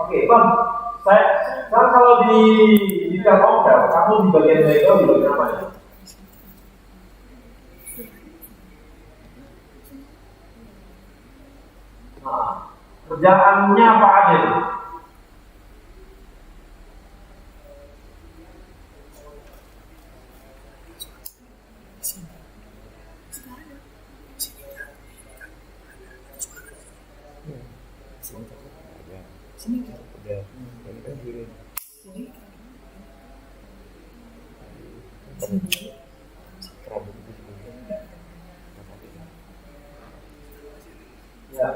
Oke, Bang. Sekarang kalau di Telkomsel, kamu di bagian legal di bagian apa ya? Nah, kerjaannya apa aja nih? Ya.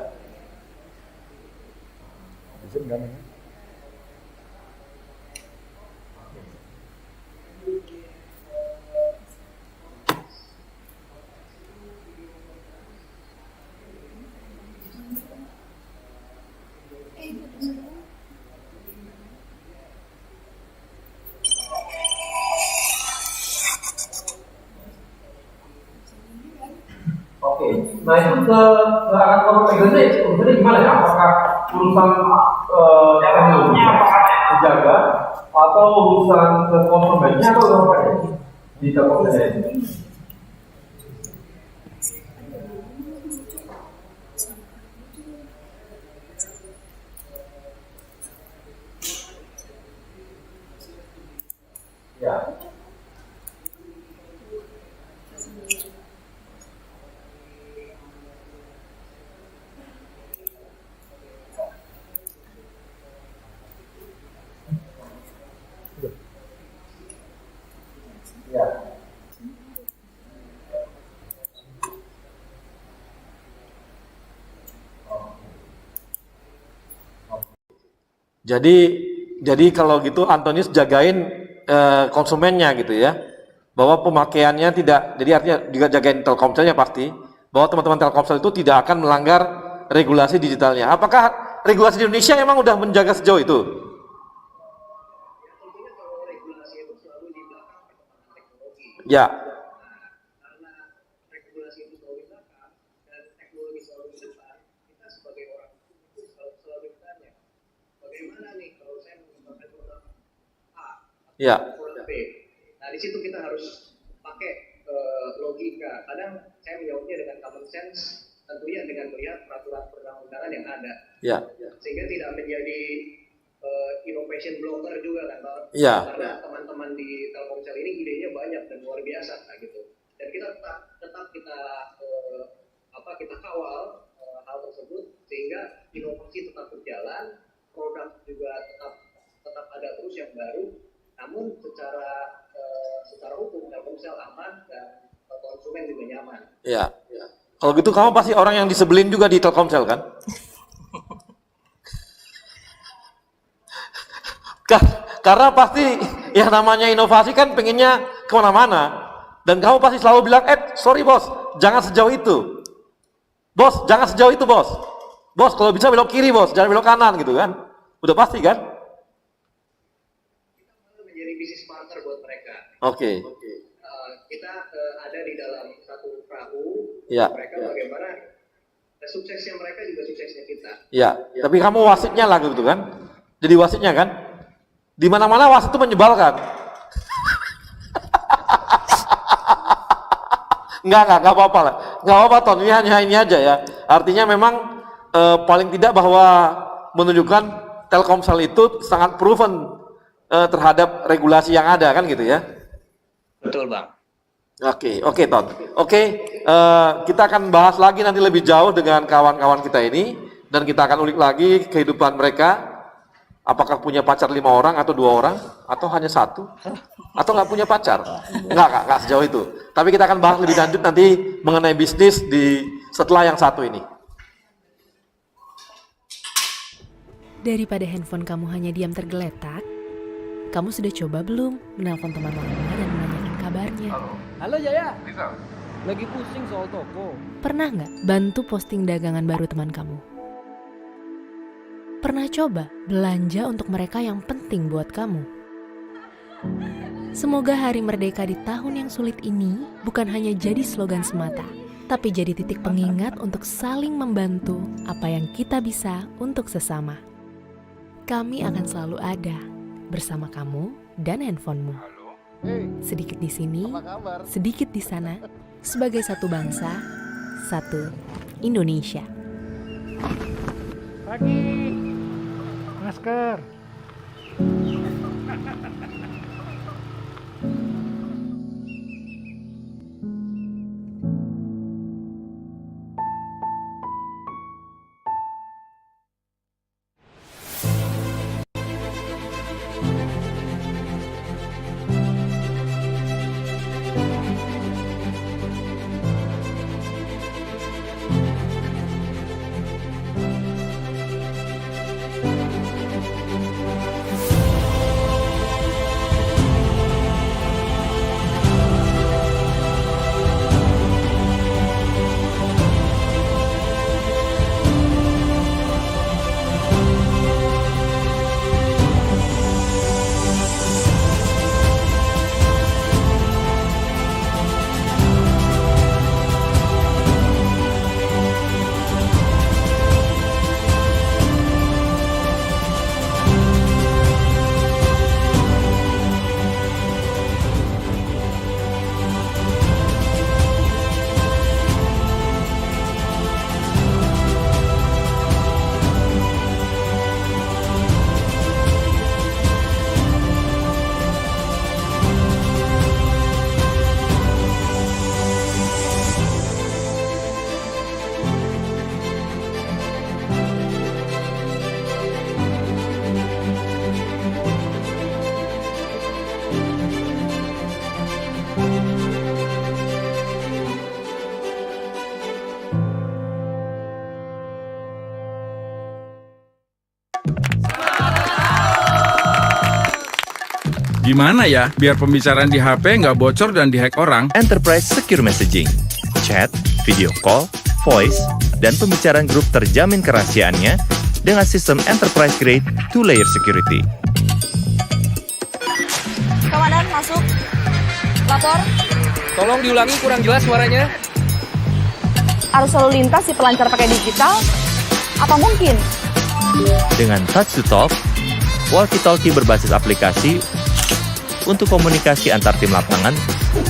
Oke, nah itu ke arah korban legalnya urusannya gimana ya? Apakah urusan teknologinya apakah dijaga atau urusan ke konsumennya atau apa ya? Di Telkomsel ini. Ya. Jadi kalau gitu Antonius jagain konsumennya gitu ya, bahwa pemakaiannya tidak, jadi artinya juga jagain Telkomselnya pasti, bahwa teman-teman Telkomsel itu tidak akan melanggar regulasi digitalnya. Apakah regulasi di Indonesia memang udah menjaga sejauh itu? Ya. Ya. Nah di situ kita harus pakai logika. Kadang saya menjawabnya dengan common sense, tentunya dengan melihat peraturan perundang-undangan yang ada. Ya. Sehingga tidak menjadi innovation blocker juga kan, Pak. Ya. Karena teman-teman di Telkomsel ini idenya banyak dan luar biasa, nah, gitu. Dan kita tetap kita kawal hal tersebut sehingga inovasi tetap berjalan, produk juga tetap ada terus yang baru. Namun secara hukum Telkomsel aman dan konsumen juga nyaman. Ya. Kalau gitu kamu pasti orang yang disebelin juga di Telkomsel kan? Karena pasti yang namanya inovasi kan pengennya kemana-mana. Dan kamu pasti selalu bilang, sorry bos, jangan sejauh itu. Bos, jangan sejauh itu bos. Bos, kalau bisa belok kiri bos, jangan belok kanan gitu kan. Udah pasti kan? Menjadi bisnis partner buat mereka. Oke. Kita ada di dalam satu perahu. Ya. Mereka bagaimana suksesnya mereka juga suksesnya kita. Ya. Tapi kamu wasitnya lah gitu kan? Jadi wasitnya kan? Di mana-mana wasit itu menyebalkan. Enggak apa-apa lah. Enggak apa-apa Ton, ini hanya ini aja ya. Artinya memang paling tidak bahwa menunjukkan Telkomsel itu sangat proven terhadap regulasi yang ada kan gitu ya. Betul Bang. Oke Ton. Kita akan bahas lagi nanti lebih jauh dengan kawan-kawan kita ini dan kita akan ulik lagi kehidupan mereka. Apakah punya pacar 5 orang atau 2 orang atau hanya 1 atau nggak punya pacar? Nggak sejauh itu. Tapi kita akan bahas lebih lanjut nanti mengenai bisnis setelah yang satu ini. Daripada handphone kamu hanya diam tergeletak, kamu sudah coba belum menelpon teman lama dan menanyakan kabarnya? Halo Jaya. Lagi pusing soal toko. Pernah nggak bantu posting dagangan baru teman kamu? Pernah coba belanja untuk mereka yang penting buat kamu? Semoga Hari Merdeka di tahun yang sulit ini bukan hanya jadi slogan semata, tapi jadi titik pengingat untuk saling membantu apa yang kita bisa untuk sesama. Kami akan selalu ada bersama kamu dan handphonemu. Sedikit di sini, sedikit di sana, sebagai satu bangsa, satu Indonesia. Pagi, masker. Gimana ya biar pembicaraan di HP nggak bocor dan dihack orang? Enterprise Secure Messaging, chat, video call, voice, dan pembicaraan grup terjamin kerahasiaannya dengan sistem enterprise grade 2-layer security. Komandan, masuk. Lapor. Tolong diulangi, kurang jelas suaranya. Arus lalu lintas si pelancar pakai digital? Apa mungkin? Dengan touch to talk, walkie-talkie berbasis aplikasi untuk komunikasi antar tim lapangan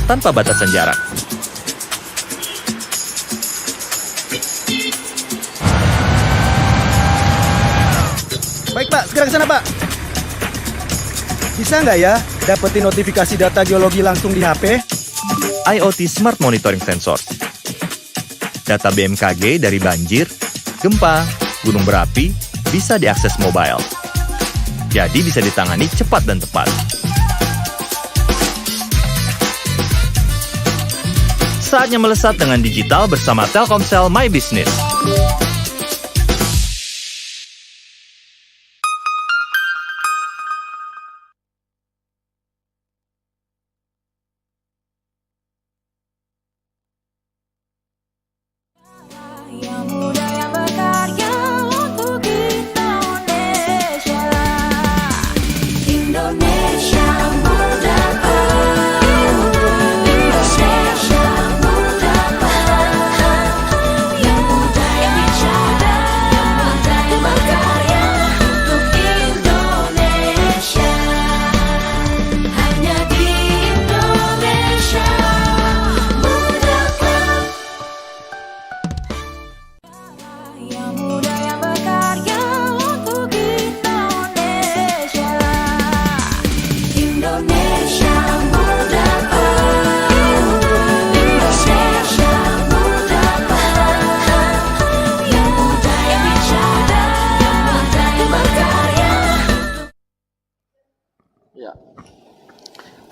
tanpa batasan jarak. Baik Pak, segera ke sana Pak. Bisa nggak ya dapetin notifikasi data geologi langsung di HP? IoT Smart Monitoring Sensor. Data BMKG dari banjir, gempa, gunung berapi bisa diakses mobile. Jadi bisa ditangani cepat dan tepat. Saatnya melesat dengan digital bersama Telkomsel My Business.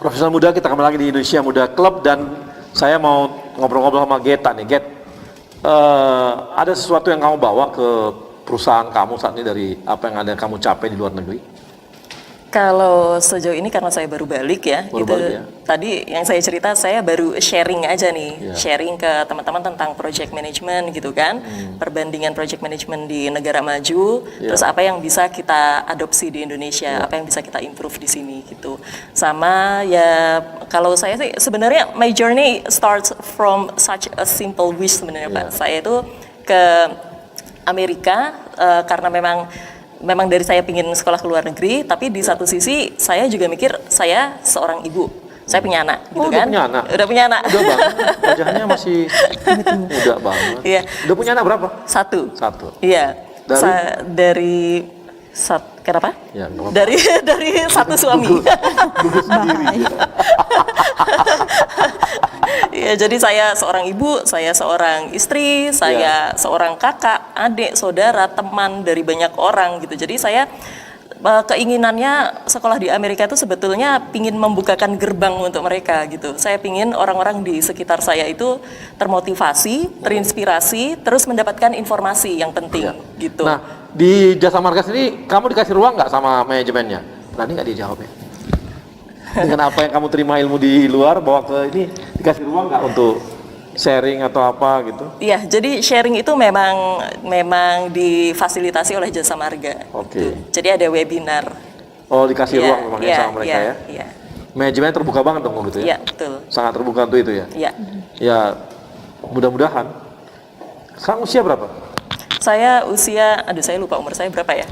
Profesional muda, kita kembali lagi di Indonesia Muda Club dan saya mau ngobrol-ngobrol sama Geta nih. Get, ada sesuatu yang kamu bawa ke perusahaan kamu saat ini dari apa yang ada kamu capai di luar negeri? Kalau sejauh ini karena saya baru balik ya, tadi yang saya cerita saya baru sharing aja nih, sharing ke teman-teman tentang project management gitu kan, perbandingan project management di negara maju, terus apa yang bisa kita adopsi di Indonesia, apa yang bisa kita improve di sini gitu. Sama ya kalau saya sih sebenarnya my journey starts from such a simple wish sebenarnya Pak. Saya itu ke Amerika karena memang memang dari saya pingin sekolah ke luar negeri, tapi di satu sisi saya juga mikir saya seorang ibu, saya punya anak, gitu udah kan? punya anak? Udah punya anak. Udah banget, wajahnya masih muda banget. Iya. Udah punya anak berapa? Satu. Iya. Dari? Kenapa? Ya, nggak apa-apa. Dari satu suami. Ya, jadi saya seorang ibu, saya seorang istri, saya seorang kakak, adik, saudara, teman dari banyak orang gitu. Jadi saya keinginannya sekolah di Amerika itu sebetulnya pingin membukakan gerbang untuk mereka gitu. Saya pingin orang-orang di sekitar saya itu termotivasi, terinspirasi, terus mendapatkan informasi yang penting gitu. Nah, di Jasa Marga sendiri kamu dikasih ruang nggak sama manajemennya? Berani nggak dia jawab ya? Dengan apa yang kamu terima ilmu di luar, bawa ke ini, dikasih ruang nggak untuk sharing atau apa gitu? Iya, jadi sharing itu memang difasilitasi oleh Jasa Marga. Oke. Jadi ada webinar. Oh, dikasih ruang memang sama mereka ya? Iya. Manajemennya terbuka banget dong gitu ya? Iya, betul. Sangat terbuka untuk itu ya? Iya. Ya, mudah-mudahan. Sekarang usia berapa? Saya usia, saya lupa umur saya berapa ya?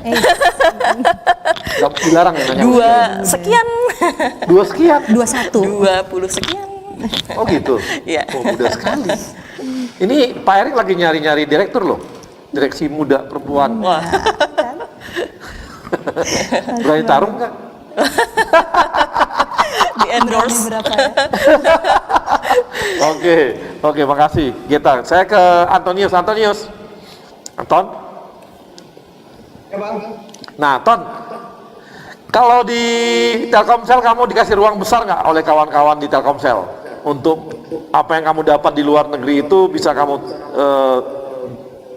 Gak dilarang ya nanya? 2 sekian. 2 sekian? 21. 20 sekian. Oh gitu? Iya. Oh, muda sekali. Ini Pak Erik lagi nyari-nyari direktur loh. Direksi muda perempuan. Wah. Berani tarung nggak? Di endorse. Oke, makasih. Gita, saya ke Antonius. Anton? Ya Bang. Nah, Ton, kalau di Telkomsel kamu dikasih ruang besar nggak oleh kawan-kawan di Telkomsel untuk apa yang kamu dapat di luar negeri itu bisa kamu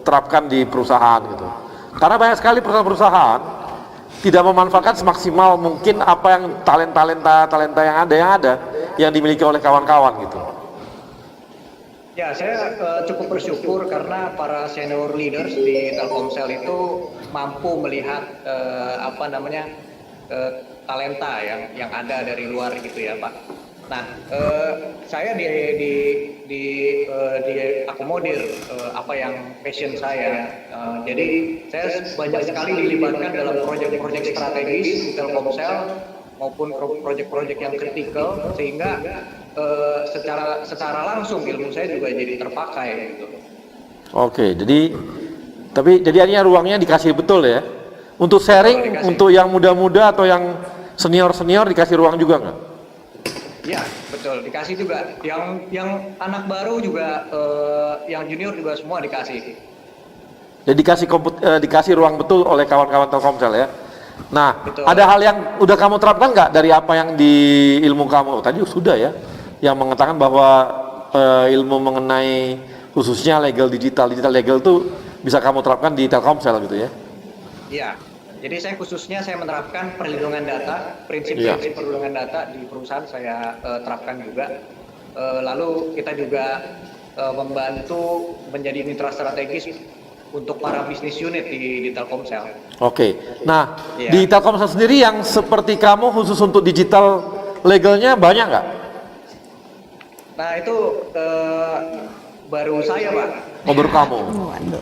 terapkan di perusahaan gitu? Karena banyak sekali perusahaan-perusahaan tidak memanfaatkan semaksimal mungkin apa yang talenta yang dimiliki oleh kawan-kawan gitu. Ya, saya cukup bersyukur karena para senior leaders di Telkomsel itu mampu melihat talenta yang ada dari luar gitu ya, Pak. Nah, saya diakomodir apa yang passion saya. Jadi saya banyak sekali dilibatkan dalam proyek-proyek strategis di Telkomsel maupun proyek-proyek yang kritikal sehingga secara langsung ilmu saya juga jadi terpakai gitu. Oke, jadi artinya ruangnya dikasih betul ya. Untuk sharing, untuk yang muda-muda atau yang senior-senior dikasih ruang juga nggak? Ya, betul, dikasih juga. Yang anak baru juga, yang junior juga semua dikasih. Jadi dikasih ruang betul oleh kawan-kawan Telkomsel ya. Nah, betul. Ada hal yang udah kamu terapkan nggak dari apa yang di ilmu kamu? Tadi sudah ya, yang mengatakan bahwa ilmu mengenai khususnya digital legal itu bisa kamu terapkan di Telkomsel gitu ya? Iya. Jadi saya menerapkan perlindungan data, prinsip-prinsip perlindungan data di perusahaan saya terapkan juga. Lalu kita juga membantu menjadi mitra strategis untuk para bisnis unit di Telkomsel. Oke. Nah, di Telkomsel sendiri yang seperti kamu khusus untuk digital legalnya banyak nggak? Nah, itu baru saya, Pak. Oh, baru kamu?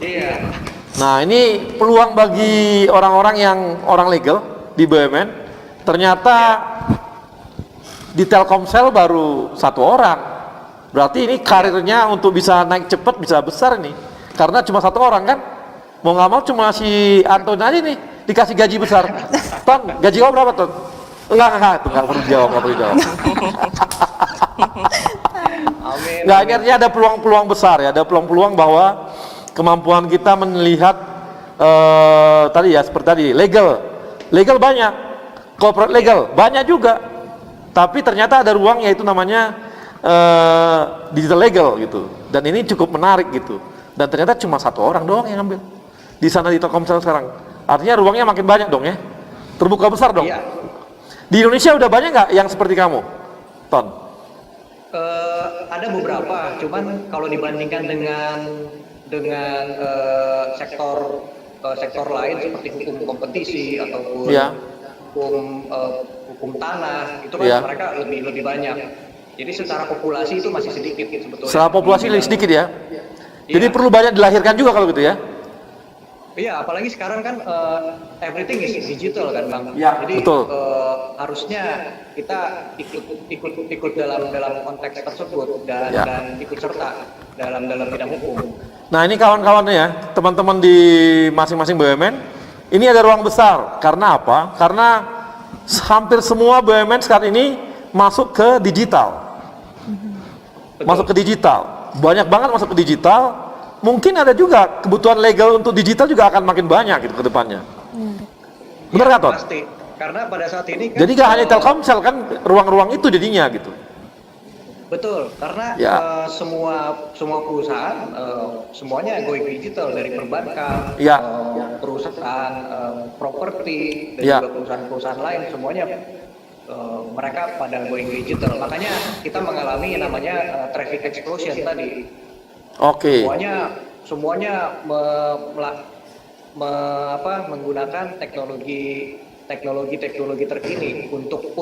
Iya. Nah, ini peluang bagi orang-orang yang orang legal di BUMN. Ternyata di Telkomsel baru 1 orang. Berarti ini karirnya untuk bisa naik cepat, bisa besar nih. Karena cuma 1 orang kan. Mau nggak mau cuma si Anton aja nih dikasih gaji besar. Ton, gaji kamu berapa, Ton? Enggak perlu jawab. Amin. Nggak, ini artinya ada peluang-peluang besar ya. Ada peluang-peluang bahwa kemampuan kita melihat seperti tadi legal banyak, corporate legal banyak juga, tapi ternyata ada ruang yaitu namanya digital legal gitu, dan ini cukup menarik gitu, dan ternyata cuma 1 orang doang yang ambil di sana di Telkomsel sekarang. Artinya ruangnya makin banyak dong ya, terbuka besar dong. Iya. Di Indonesia udah banyak nggak yang seperti kamu, Ton? Ada beberapa, cuman kalau dibandingkan dengan sektor lain seperti hukum kompetisi ataupun hukum tanah itu kan mereka lebih banyak. Jadi secara populasi itu masih sedikit sebetulnya. Secara populasi lebih sedikit ya. Jadi perlu banyak dilahirkan juga kalau gitu ya. Iya, apalagi sekarang kan everything is digital kan Bang. Ya, jadi betul. Harusnya kita ikut dalam konteks tersebut dan ikut serta dalam bidang hukum. Nah ini kawan-kawan ya, teman-teman di masing-masing BUMN, ini ada ruang besar. Karena apa? Karena hampir semua BUMN saat ini masuk ke digital. Masuk ke digital. Banyak banget masuk ke digital. Mungkin ada juga kebutuhan legal untuk digital juga akan makin banyak gitu ke depannya. Benar nggak, Ton? Pasti. Karena pada saat ini kan Jadi nggak hanya Telkomsel kan ruang-ruang itu jadinya gitu. betul, karena Ya. semua perusahaan semuanya going digital, dari perbankan, Ya. perusahaan properti dan Ya. juga perusahaan-perusahaan lain semuanya mereka pada going digital. Makanya kita mengalami namanya traffic explosion tadi. Oke. Semuanya menggunakan teknologi terkini untuk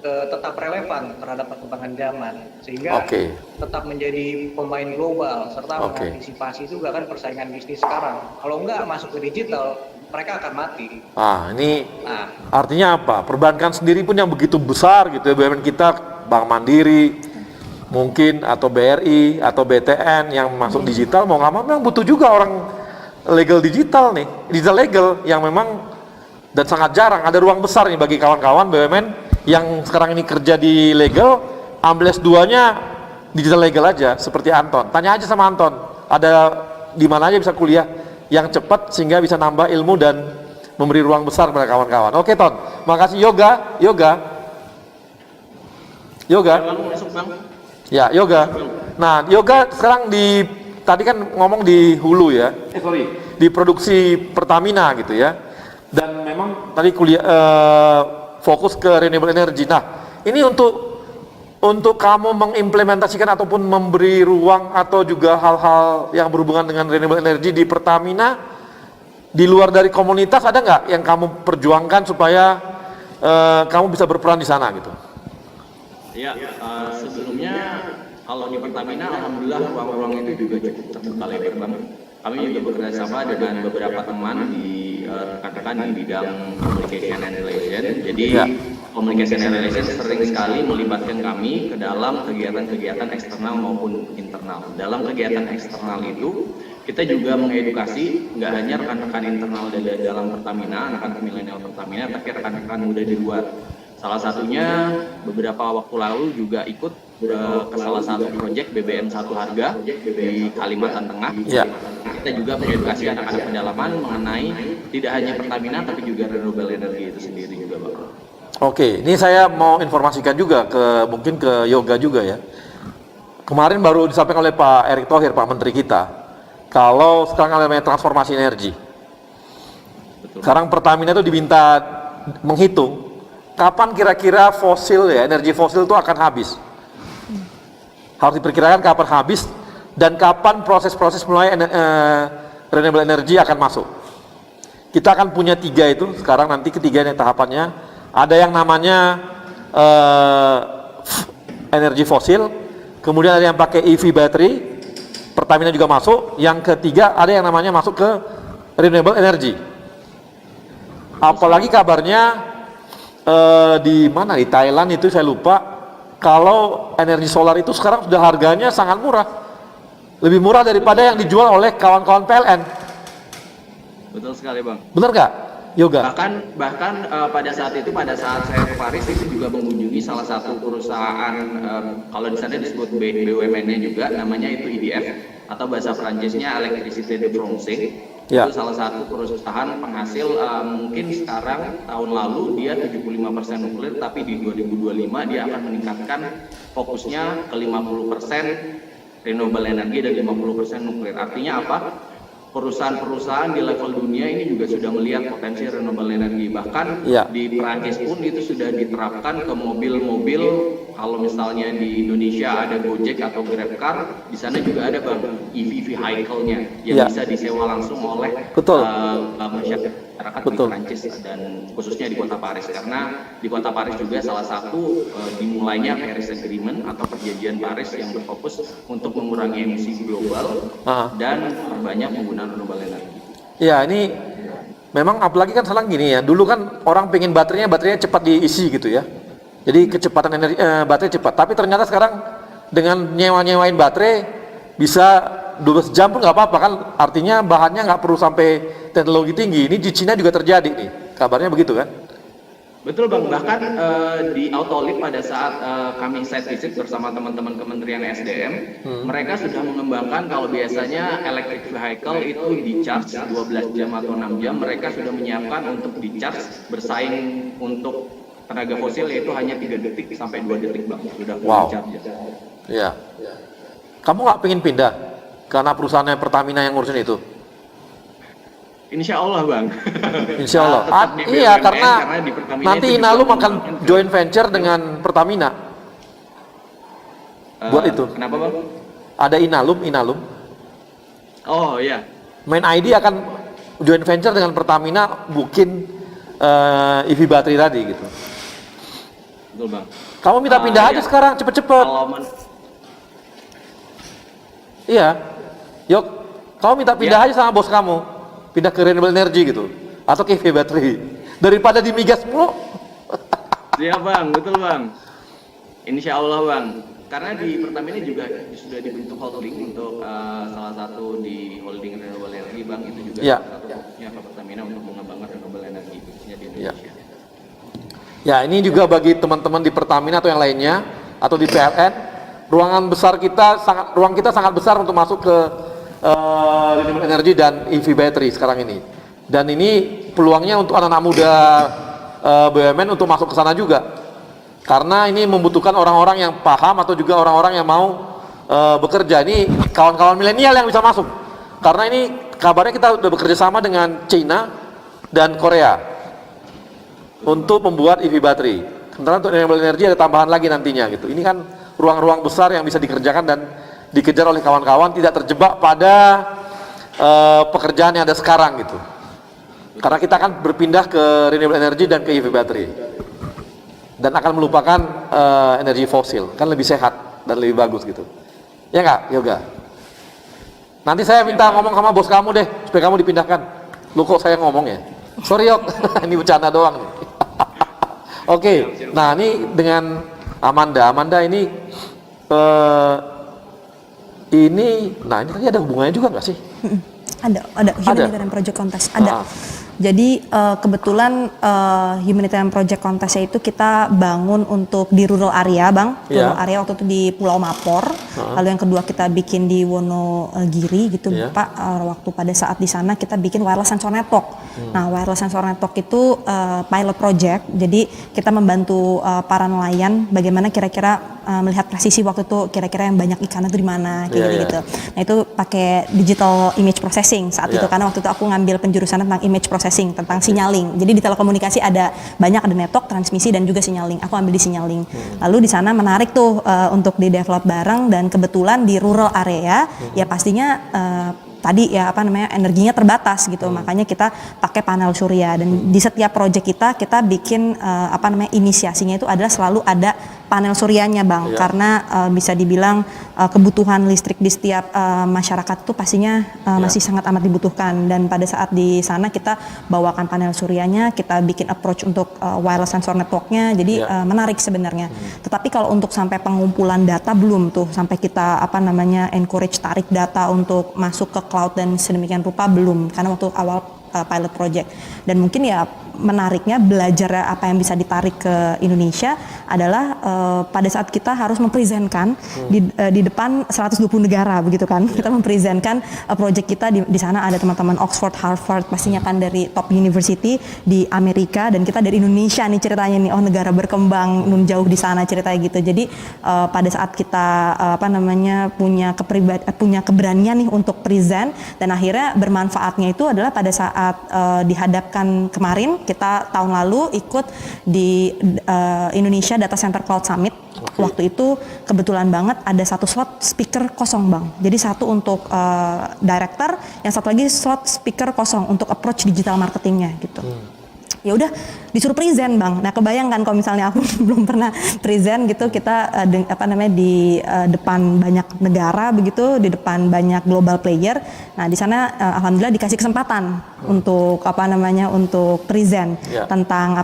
tetap relevan terhadap perkembangan zaman, sehingga tetap menjadi pemain global serta mengantisipasi juga kan persaingan bisnis sekarang. Kalau enggak masuk ke digital, mereka akan mati. Ini artinya apa? Perbankan sendiri pun yang begitu besar gitu ya, BUMN kita, Bank Mandiri mungkin, atau BRI atau BTN yang masuk digital, mau nggak mau memang butuh juga orang legal digital nih, digital legal yang memang, dan sangat jarang ada ruang besar nih bagi kawan-kawan BUMN yang sekarang ini kerja di legal, ambil S2-nya digital legal aja, seperti Anton. Tanya aja sama Anton, ada di mana aja bisa kuliah yang cepat sehingga bisa nambah ilmu dan memberi ruang besar pada kawan-kawan. Oke Ton, makasih. Yoga. Ya, Yoga. Nah, Yoga sekarang tadi kan ngomong di hulu ya. Di produksi Pertamina gitu ya. Dan memang tadi fokus ke renewable energy. Nah, ini untuk kamu mengimplementasikan ataupun memberi ruang atau juga hal-hal yang berhubungan dengan renewable energy di Pertamina, di luar dari komunitas ada nggak yang kamu perjuangkan supaya kamu bisa berperan di sana gitu? Ya, sebelumnya kalau di Pertamina, alhamdulillah ruang-ruang itu juga cukup terbuka lebar banget. Kami juga bekerja sama dengan beberapa teman di rekan-rekan di bidang communication and relation. Jadi communication and relation sering sekali melibatkan kami ke dalam kegiatan-kegiatan eksternal maupun internal. Dalam kegiatan eksternal itu kita juga mengedukasi nggak hanya rekan-rekan internal dalam Pertamina, anak-anak milenial Pertamina, tapi rekan-rekan muda di luar. Salah satunya beberapa waktu lalu juga ikut ke salah satu proyek BBM Satu Harga di Kalimantan Tengah. Kita juga mengedukasi anak-anak pedalaman mengenai tidak hanya Pertamina tapi juga renewable energy itu sendiri juga, Bang. Oke, ini saya mau informasikan juga mungkin ke Yoga juga ya. Kemarin baru disampaikan oleh Pak Erick Thohir, Pak Menteri kita, kalau sekarang namanya transformasi energi. Sekarang Pertamina itu diminta menghitung kapan kira-kira energi fosil itu akan habis. Harus diperkirakan kapan habis dan kapan proses-proses mulai renewable energy akan masuk. Kita akan punya 3 itu sekarang, nanti ketiga yang tahapannya. Ada yang namanya energi fosil, kemudian ada yang pakai EV battery, Pertamina juga masuk. Yang ketiga ada yang namanya masuk ke renewable energy. Apalagi kabarnya di mana, di Thailand itu saya lupa, kalau energi solar itu sekarang sudah harganya sangat murah, lebih murah daripada yang dijual oleh kawan-kawan PLN. Betul sekali, Bang. Benar nggak, Yoga? Bahkan pada saat saya ke Paris itu juga mengunjungi salah satu perusahaan, kalau di sana disebut BUMN-nya juga, namanya itu EDF atau bahasa Prancisnya Electricité de France. Itu salah satu perusahaan penghasil, mungkin sekarang tahun lalu dia 75% nuklir, tapi di 2025 dia akan meningkatkan fokusnya ke 50% renewable energy dan 50% nuklir. Artinya apa? Perusahaan-perusahaan di level dunia ini juga sudah melihat potensi renewable energy. Bahkan di Perancis pun itu sudah diterapkan ke mobil-mobil. Kalau misalnya di Indonesia ada Gojek atau GrabCar, di sana juga ada EV vehicle-nya yang bisa disewa langsung oleh masyarakat di Perancis dan khususnya di kota Paris. Karena di kota Paris juga salah satu dimulainya Paris Agreement atau perjanjian Paris yang berfokus untuk mengurangi emisi global dan perbanyak penggunaan renewable energy. Ya ini memang apalagi kan sekarang gini ya. Dulu kan orang pengen baterainya cepat diisi gitu ya. Jadi kecepatan energi baterai cepat. Tapi ternyata sekarang dengan nyewain baterai bisa 12 jam pun nggak apa-apa kan. Artinya bahannya nggak perlu sampai teknologi tinggi. Ini di Cina juga terjadi nih. Kabarnya begitu kan? Betul Bang, bahkan di Autolit pada saat kami site visit bersama teman-teman Kementerian SDM, mereka sudah mengembangkan kalau biasanya electric vehicle itu di charge 12 jam atau 6 jam, mereka sudah menyiapkan untuk di charge bersaing untuk tenaga fosil yaitu hanya 3 detik sampai 2 detik Bang, sudah Wow. di charge. Ya. Kamu nggak pengen pindah karena perusahaannya Pertamina yang ngurusin itu? Insya Allah Bang. Insya Allah. Tetap di Iya, BUMN, karena di Pertamina nanti itu Inalum juga akan joint venture dengan Pertamina. Buat itu. Kenapa Bang? Ada Inalum. Oh iya. Main ID akan joint venture dengan Pertamina bikin EV baterai tadi gitu. Betul Bang. Kamu minta pindah aja iya. sekarang, cepet-cepet. Iya. Yuk, kamu minta pindah aja sama bos kamu. Pindah ke renewable energy gitu. Atau ke EV baterai. Daripada di migas mulu. Siap Bang, betul Bang. Insya Allah Bang. Karena di Pertamina juga sudah dibentuk holding untuk salah satu di holding renewable energy Bang, itu juga Ya. salah satu fokusnya ke Pertamina untuk mengembangkan renewable energy khususnya di Indonesia. Ya, ini juga bagi teman-teman di Pertamina atau yang lainnya atau di PLN, ruang kita sangat besar untuk masuk ke renewable energy dan EV battery sekarang ini. Dan ini peluangnya untuk anak-anak muda BUMN untuk masuk ke sana juga. Karena ini membutuhkan orang-orang yang paham atau juga orang-orang yang mau bekerja. Ini kawan-kawan milenial yang bisa masuk. Karena ini kabarnya kita sudah bekerja sama dengan China dan Korea untuk membuat EV baterai. Sementara untuk renewable energy ada tambahan lagi nantinya gitu. Ini kan ruang-ruang besar yang bisa dikerjakan dan dikejar oleh kawan-kawan, tidak terjebak pada pekerjaan yang ada sekarang gitu. Karena kita akan berpindah ke renewable energy dan ke EV baterai. Dan akan melupakan energi fosil, kan lebih sehat dan lebih bagus gitu. Ya nggak, Yoga? Nanti saya minta ngomong sama bos kamu deh, supaya kamu dipindahkan. Lu kok saya ngomong ya? Sorry Yok, ini bercanda doang nih. Oke, nah ini dengan Amanda ini nah ini tadi ada hubungannya juga nggak sih? Ada humanitarian project contest ada. Jadi kebetulan humanitarian project contestnya itu kita bangun untuk di rural area Bang, rural area waktu itu di Pulau Mapor. Lalu yang kedua kita bikin di Wonogiri gitu Pak. Waktu pada saat di sana kita bikin wireless sensor network. Nah wireless sensor network itu pilot project. Jadi kita membantu para nelayan bagaimana kira-kira melihat presisi waktu itu kira-kira yang banyak ikan itu di mana gitu. Nah itu pakai digital image processing saat itu karena waktu itu aku ngambil penjurusan tentang image processing, tentang signaling. Jadi di telekomunikasi ada network, transmisi dan juga signaling. Aku ambil di signaling. Lalu di sana menarik tuh untuk di develop bareng dan kebetulan di rural area ya pastinya tadi ya energinya terbatas gitu. Makanya kita pakai panel surya dan di setiap proyek kita bikin inisiasinya itu adalah selalu ada panel suryanya Bang. Karena bisa dibilang kebutuhan listrik di setiap masyarakat itu pastinya masih sangat amat dibutuhkan dan pada saat di sana kita bawakan panel suryanya, kita bikin approach untuk wireless sensor networknya. Jadi menarik sebenarnya. Tetapi kalau untuk sampai pengumpulan data belum tuh sampai kita encourage tarik data untuk masuk ke cloud dan sedemikian rupa belum karena waktu awal pilot project dan mungkin ya menariknya belajar apa yang bisa ditarik ke Indonesia adalah pada saat kita harus mempresentkan di depan 120 negara begitu kan kita mempresentkan project kita di sana ada teman-teman Oxford, Harvard pastinya kan dari top university di Amerika dan kita dari Indonesia nih ceritanya nih negara berkembang nun jauh di sana ceritanya gitu jadi pada saat kita punya keberanian nih untuk present dan akhirnya bermanfaatnya itu adalah pada saat dihadapkan kemarin kita tahun lalu ikut di Indonesia Data Center Cloud Summit. Waktu itu kebetulan banget ada satu slot speaker kosong Bang. Jadi satu untuk director, yang satu lagi slot speaker kosong untuk approach digital marketingnya gitu. ya udah disuruh present Bang. Nah kebayangkan kalau misalnya aku belum pernah present gitu, kita di depan banyak negara begitu, di depan banyak global player. Nah di sana alhamdulillah dikasih kesempatan untuk untuk present tentang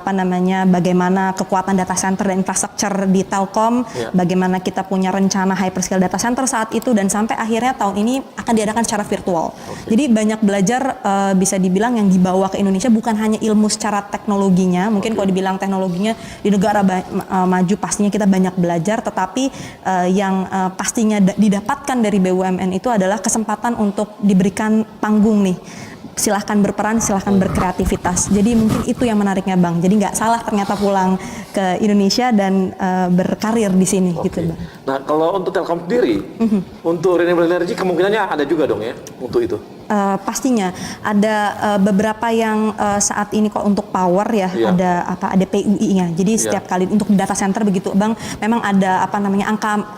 bagaimana kekuatan data center dan infrastruktur di Telkom, bagaimana kita punya rencana hyperscale data center saat itu, dan sampai akhirnya tahun ini akan diadakan secara virtual. Jadi banyak belajar bisa dibilang yang dibawa ke Indonesia bukan hanya ilmu secara teknologinya, mungkin kalau dibilang teknologinya di negara maju pastinya kita banyak belajar, tetapi yang pastinya didapatkan dari BUMN itu adalah kesempatan untuk diberikan panggung nih. Silahkan berperan, silahkan berkreativitas. Jadi mungkin itu yang menariknya Bang. Jadi nggak salah ternyata pulang ke Indonesia dan berkarir di sini gitu Bang. Nah kalau untuk Telkom sendiri, untuk renewable energy kemungkinannya ada juga dong ya untuk itu? Pastinya ada beberapa yang saat ini kok untuk power ya, ada PUI-nya. Jadi setiap kali untuk data center begitu Bang, memang ada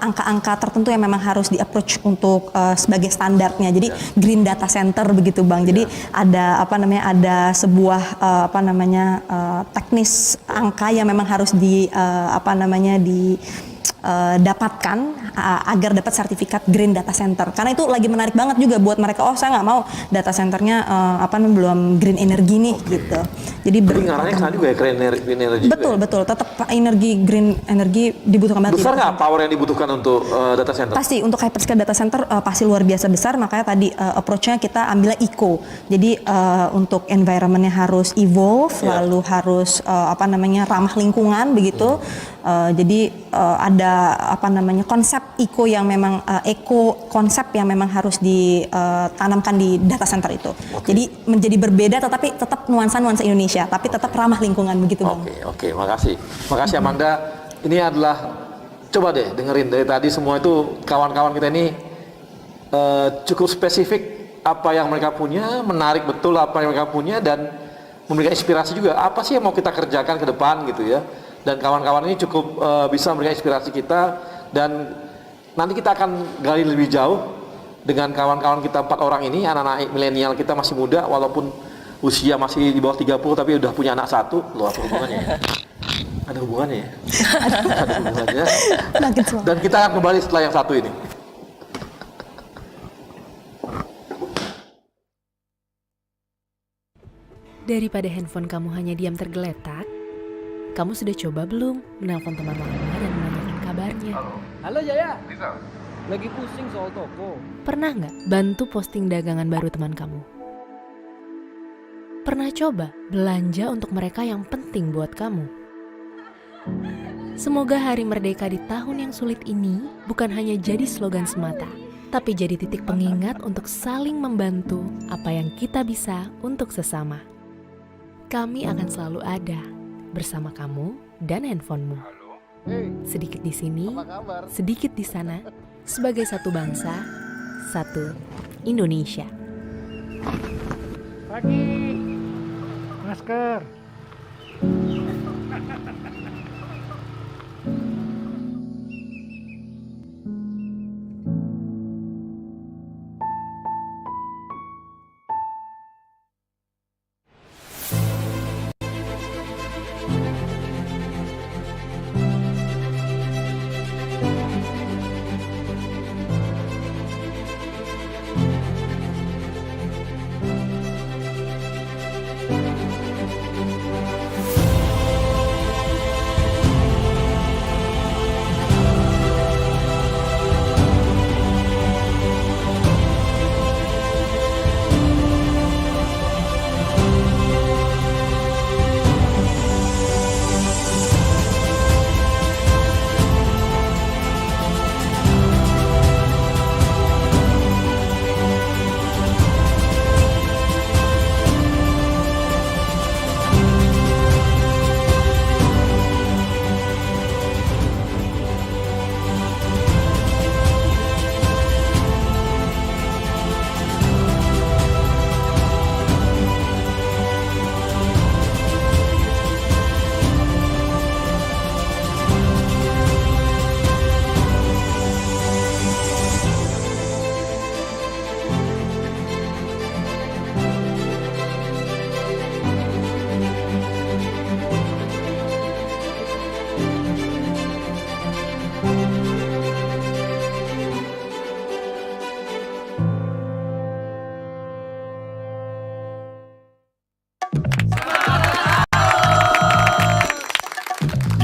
angka-angka tertentu yang memang harus di-approach untuk sebagai standarnya. Jadi green data center begitu Bang. Jadi ada sebuah teknis angka yang memang harus dapatkan agar dapat sertifikat green data center, karena itu lagi menarik banget juga buat mereka. Oh saya nggak mau data centernya belum green energy nih gitu. Jadi ngarahnya kesana juga ya, green energy. Betul, tetap green energy dibutuhkan banget. Besar nggak power yang dibutuhkan untuk data center? Pasti untuk hyperscale data center pasti luar biasa besar, makanya tadi approach-nya kita ambilnya eco. Jadi untuk environment-nya harus evolve, lalu harus ramah lingkungan begitu. Jadi ada konsep eco yang memang konsep yang memang harus ditanamkan di data center itu. Jadi menjadi berbeda tetapi tetap nuansa Indonesia, tapi tetap ramah lingkungan begitu Bang. Oke, makasih Amanda. Ini adalah, coba deh dengerin dari tadi semua itu kawan-kawan kita ini cukup spesifik apa yang mereka punya, menarik betul apa yang mereka punya, dan memberikan inspirasi juga apa sih yang mau kita kerjakan ke depan gitu ya. Dan kawan-kawan ini cukup bisa memberikan inspirasi kita, dan nanti kita akan gali lebih jauh dengan kawan-kawan kita 4 orang ini, anak-anak milenial kita masih muda walaupun usia masih di bawah 30 tapi udah punya anak 1. Loh, apa hubungannya? Ada hubungannya ya? Ada hubungannya. Dan kita akan kembali setelah yang satu ini. Daripada handphone kamu hanya diam tergeletak, kamu sudah coba belum menelpon teman lama dan menanyakan kabarnya? Halo Jaya, lagi pusing soal toko. Pernah nggak bantu posting dagangan baru teman kamu? Pernah coba belanja untuk mereka yang penting buat kamu? Semoga Hari Merdeka di tahun yang sulit ini bukan hanya jadi slogan semata, tapi jadi titik pengingat untuk saling membantu apa yang kita bisa untuk sesama. Kami akan selalu ada bersama kamu dan handphonemu. Sedikit di sini, sedikit di sana, sebagai satu bangsa, satu Indonesia. Pagi, masker.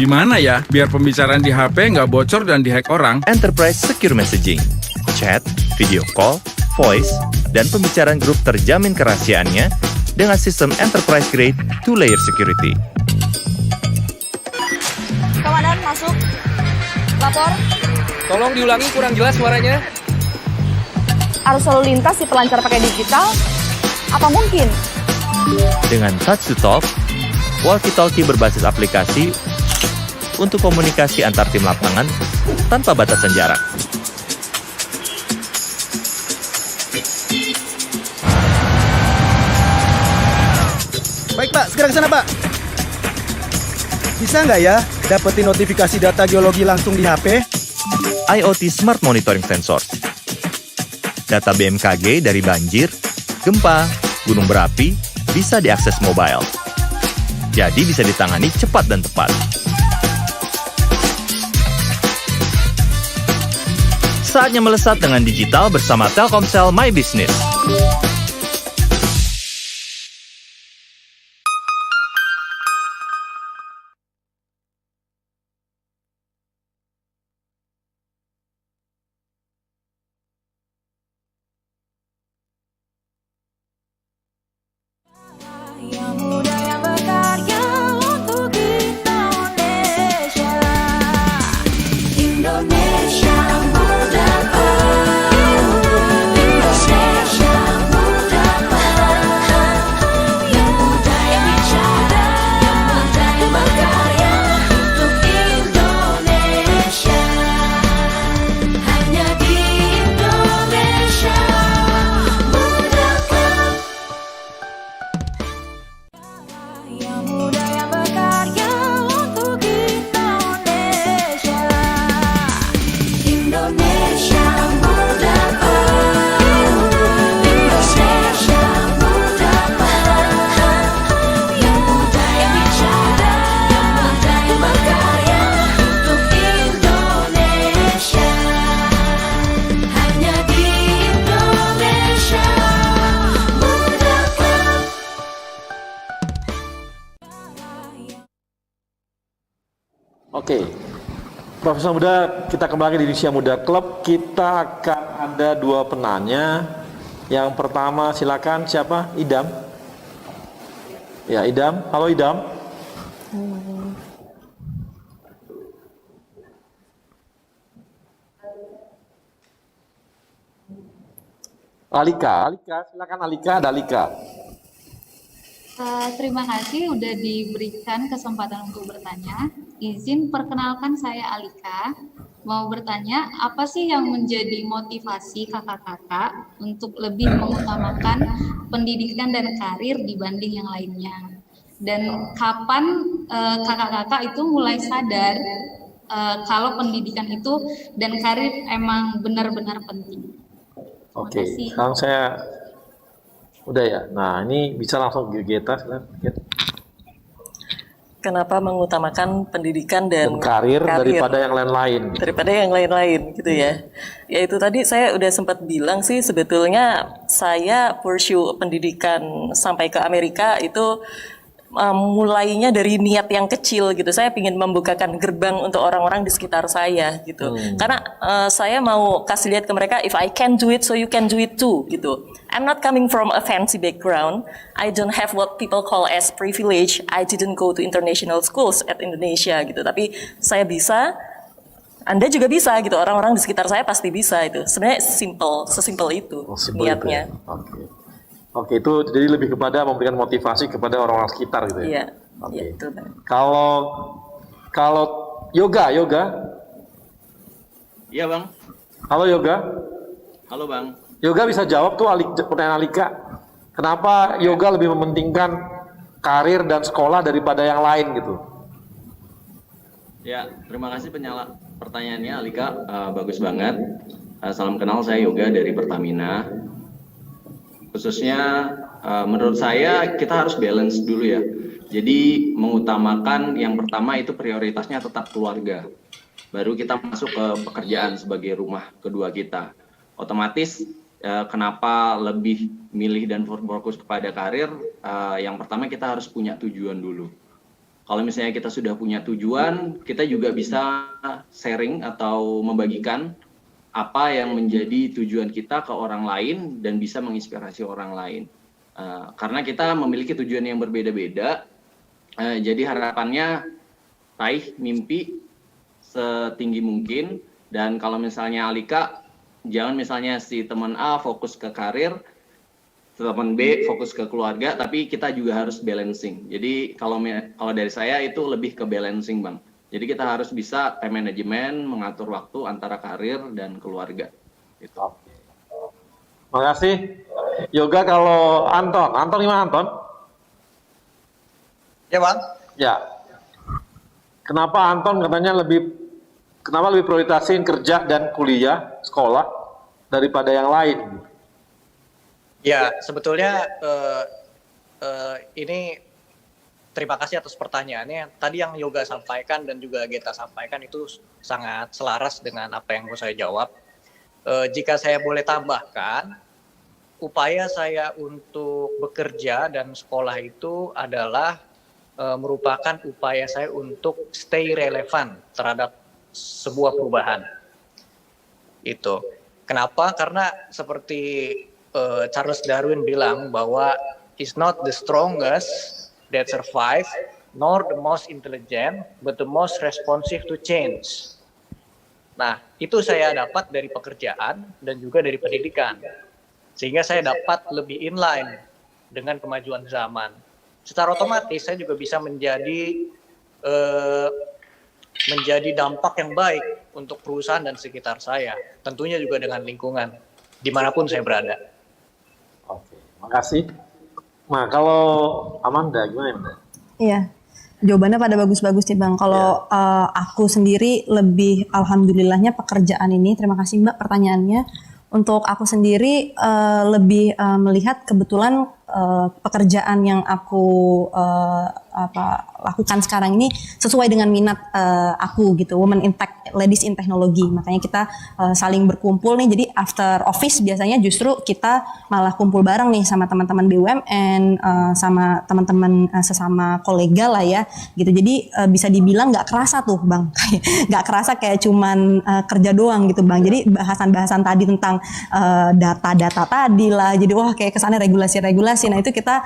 Gimana ya biar pembicaraan di HP nggak bocor dan dihack orang? Enterprise Secure Messaging, chat, video call, voice, dan pembicaraan grup terjamin kerahasiaannya dengan sistem enterprise grade 2-layer security. Komandan, masuk. Lapor. Tolong diulangi, kurang jelas suaranya. Arus lalu lintas di pelancar pakai digital? Apa mungkin? Dengan touch to talk, walkie-talkie berbasis aplikasi untuk komunikasi antar tim lapangan tanpa batasan jarak. Baik Pak, segera ke sana Pak. Bisa nggak ya dapetin notifikasi data geologi langsung di HP? IoT Smart Monitoring Sensor. Data BMKG dari banjir, gempa, gunung berapi bisa diakses mobile. Jadi bisa ditangani cepat dan tepat. Saatnya melesat dengan digital bersama Telkomsel My Business. Oke, Profesor Muda, kita kembali di Indonesia Muda Club. Kita akan ada dua penanya. Yang pertama silakan, siapa? Idam. Ya, Idam. Halo Idam. Alika, silakan Alika, ada Alika. Terima kasih udah diberikan kesempatan untuk bertanya. Izin perkenalkan saya Alika. Mau bertanya, apa sih yang menjadi motivasi kakak-kakak untuk lebih mengutamakan pendidikan dan karir dibanding yang lainnya? Dan kapan kakak-kakak itu mulai sadar kalau pendidikan itu dan karir emang benar-benar penting? Oke, sekarang saya udah ya. Nah, ini bisa langsung Geta. Kenapa mengutamakan pendidikan dan karir daripada yang lain-lain? Daripada yang lain-lain gitu ya. Ya itu tadi saya udah sempat bilang sih, sebetulnya saya pursue pendidikan sampai ke Amerika itu mulainya dari niat yang kecil gitu. Saya ingin membukakan gerbang untuk orang-orang di sekitar saya gitu. Karena saya mau kasih lihat ke mereka, if I can do it, so you can do it too gitu. I'm not coming from a fancy background. I don't have what people call as privilege. I didn't go to international schools at Indonesia gitu. Tapi saya bisa, Anda juga bisa gitu. Orang-orang di sekitar saya pasti bisa itu. Sebenarnya sesimpel itu niatnya. Itu ya? Oke, itu jadi lebih kepada memberikan motivasi kepada orang-orang sekitar gitu ya. Iya. Oke. Iya, itu. Kalau yoga. Iya, Bang. Halo Yoga. Halo, Bang. Yoga bisa jawab tuh pertanyaan Alika. Kenapa yoga lebih mementingkan karir dan sekolah daripada yang lain gitu? Ya, terima kasih pertanyaannya Alika. Bagus banget. Salam kenal, saya Yoga dari Pertamina. Khususnya menurut saya kita harus balance dulu ya. Jadi mengutamakan yang pertama itu prioritasnya tetap keluarga. Baru kita masuk ke pekerjaan sebagai rumah kedua kita. Otomatis kenapa lebih milih dan fokus kepada karir? Yang pertama kita harus punya tujuan dulu. kalau misalnya kita sudah punya tujuan, kita juga bisa sharing atau membagikan apa yang menjadi tujuan kita ke orang lain dan bisa menginspirasi orang lain. Karena kita memiliki tujuan yang berbeda-beda, jadi harapannya raih mimpi setinggi mungkin. Dan kalau misalnya Alika, jangan misalnya si teman A fokus ke karir, teman B fokus ke keluarga, tapi kita juga harus balancing. Jadi kalau dari saya itu lebih ke balancing, Bang. Jadi kita harus bisa time management, mengatur waktu antara karir dan keluarga. Gitu. Makasih. Yoga kalau Anton gimana Anton? Ya Bang. Ya. Kenapa Anton katanya lebih prioritasin kerja dan kuliah, sekolah daripada yang lain? Ya, sebetulnya ini terima kasih atas pertanyaannya. Tadi yang Yoga sampaikan dan juga Geta sampaikan itu sangat selaras dengan apa yang mau saya jawab. Jika saya boleh tambahkan, upaya saya untuk bekerja dan sekolah itu adalah merupakan upaya saya untuk stay relevan terhadap sebuah perubahan. Itu. Kenapa? Karena seperti Charles Darwin bilang bahwa is not the strongest that survive, nor the most intelligent, but the most responsive to change. Nah, itu saya dapat dari pekerjaan dan juga dari pendidikan. Sehingga saya dapat lebih inline dengan kemajuan zaman. Secara otomatis saya juga bisa menjadi dampak yang baik untuk perusahaan dan sekitar saya. Tentunya juga dengan lingkungan, dimanapun saya berada. Oke, makasih. Nah, kalau Amanda gimana? Iya, jawabannya pada bagus-bagus nih Bang. Kalau aku sendiri lebih alhamdulillahnya pekerjaan ini, terima kasih Mbak pertanyaannya. Untuk aku sendiri lebih melihat kebetulan pekerjaan yang aku lakukan sekarang ini sesuai dengan minat aku gitu, Women in Tech, Ladies in Technology. Makanya kita saling berkumpul nih. Jadi after office biasanya justru kita malah kumpul bareng nih sama teman-teman BUMN, sama teman-teman sesama kolega lah ya gitu. Jadi bisa dibilang nggak kerasa tuh Bang, nggak kerasa kayak cuman kerja doang gitu Bang. Jadi bahasan-bahasan tadi tentang data-data tadi lah. Jadi wah kayak kesannya regulasi-regulasi. Nah itu kita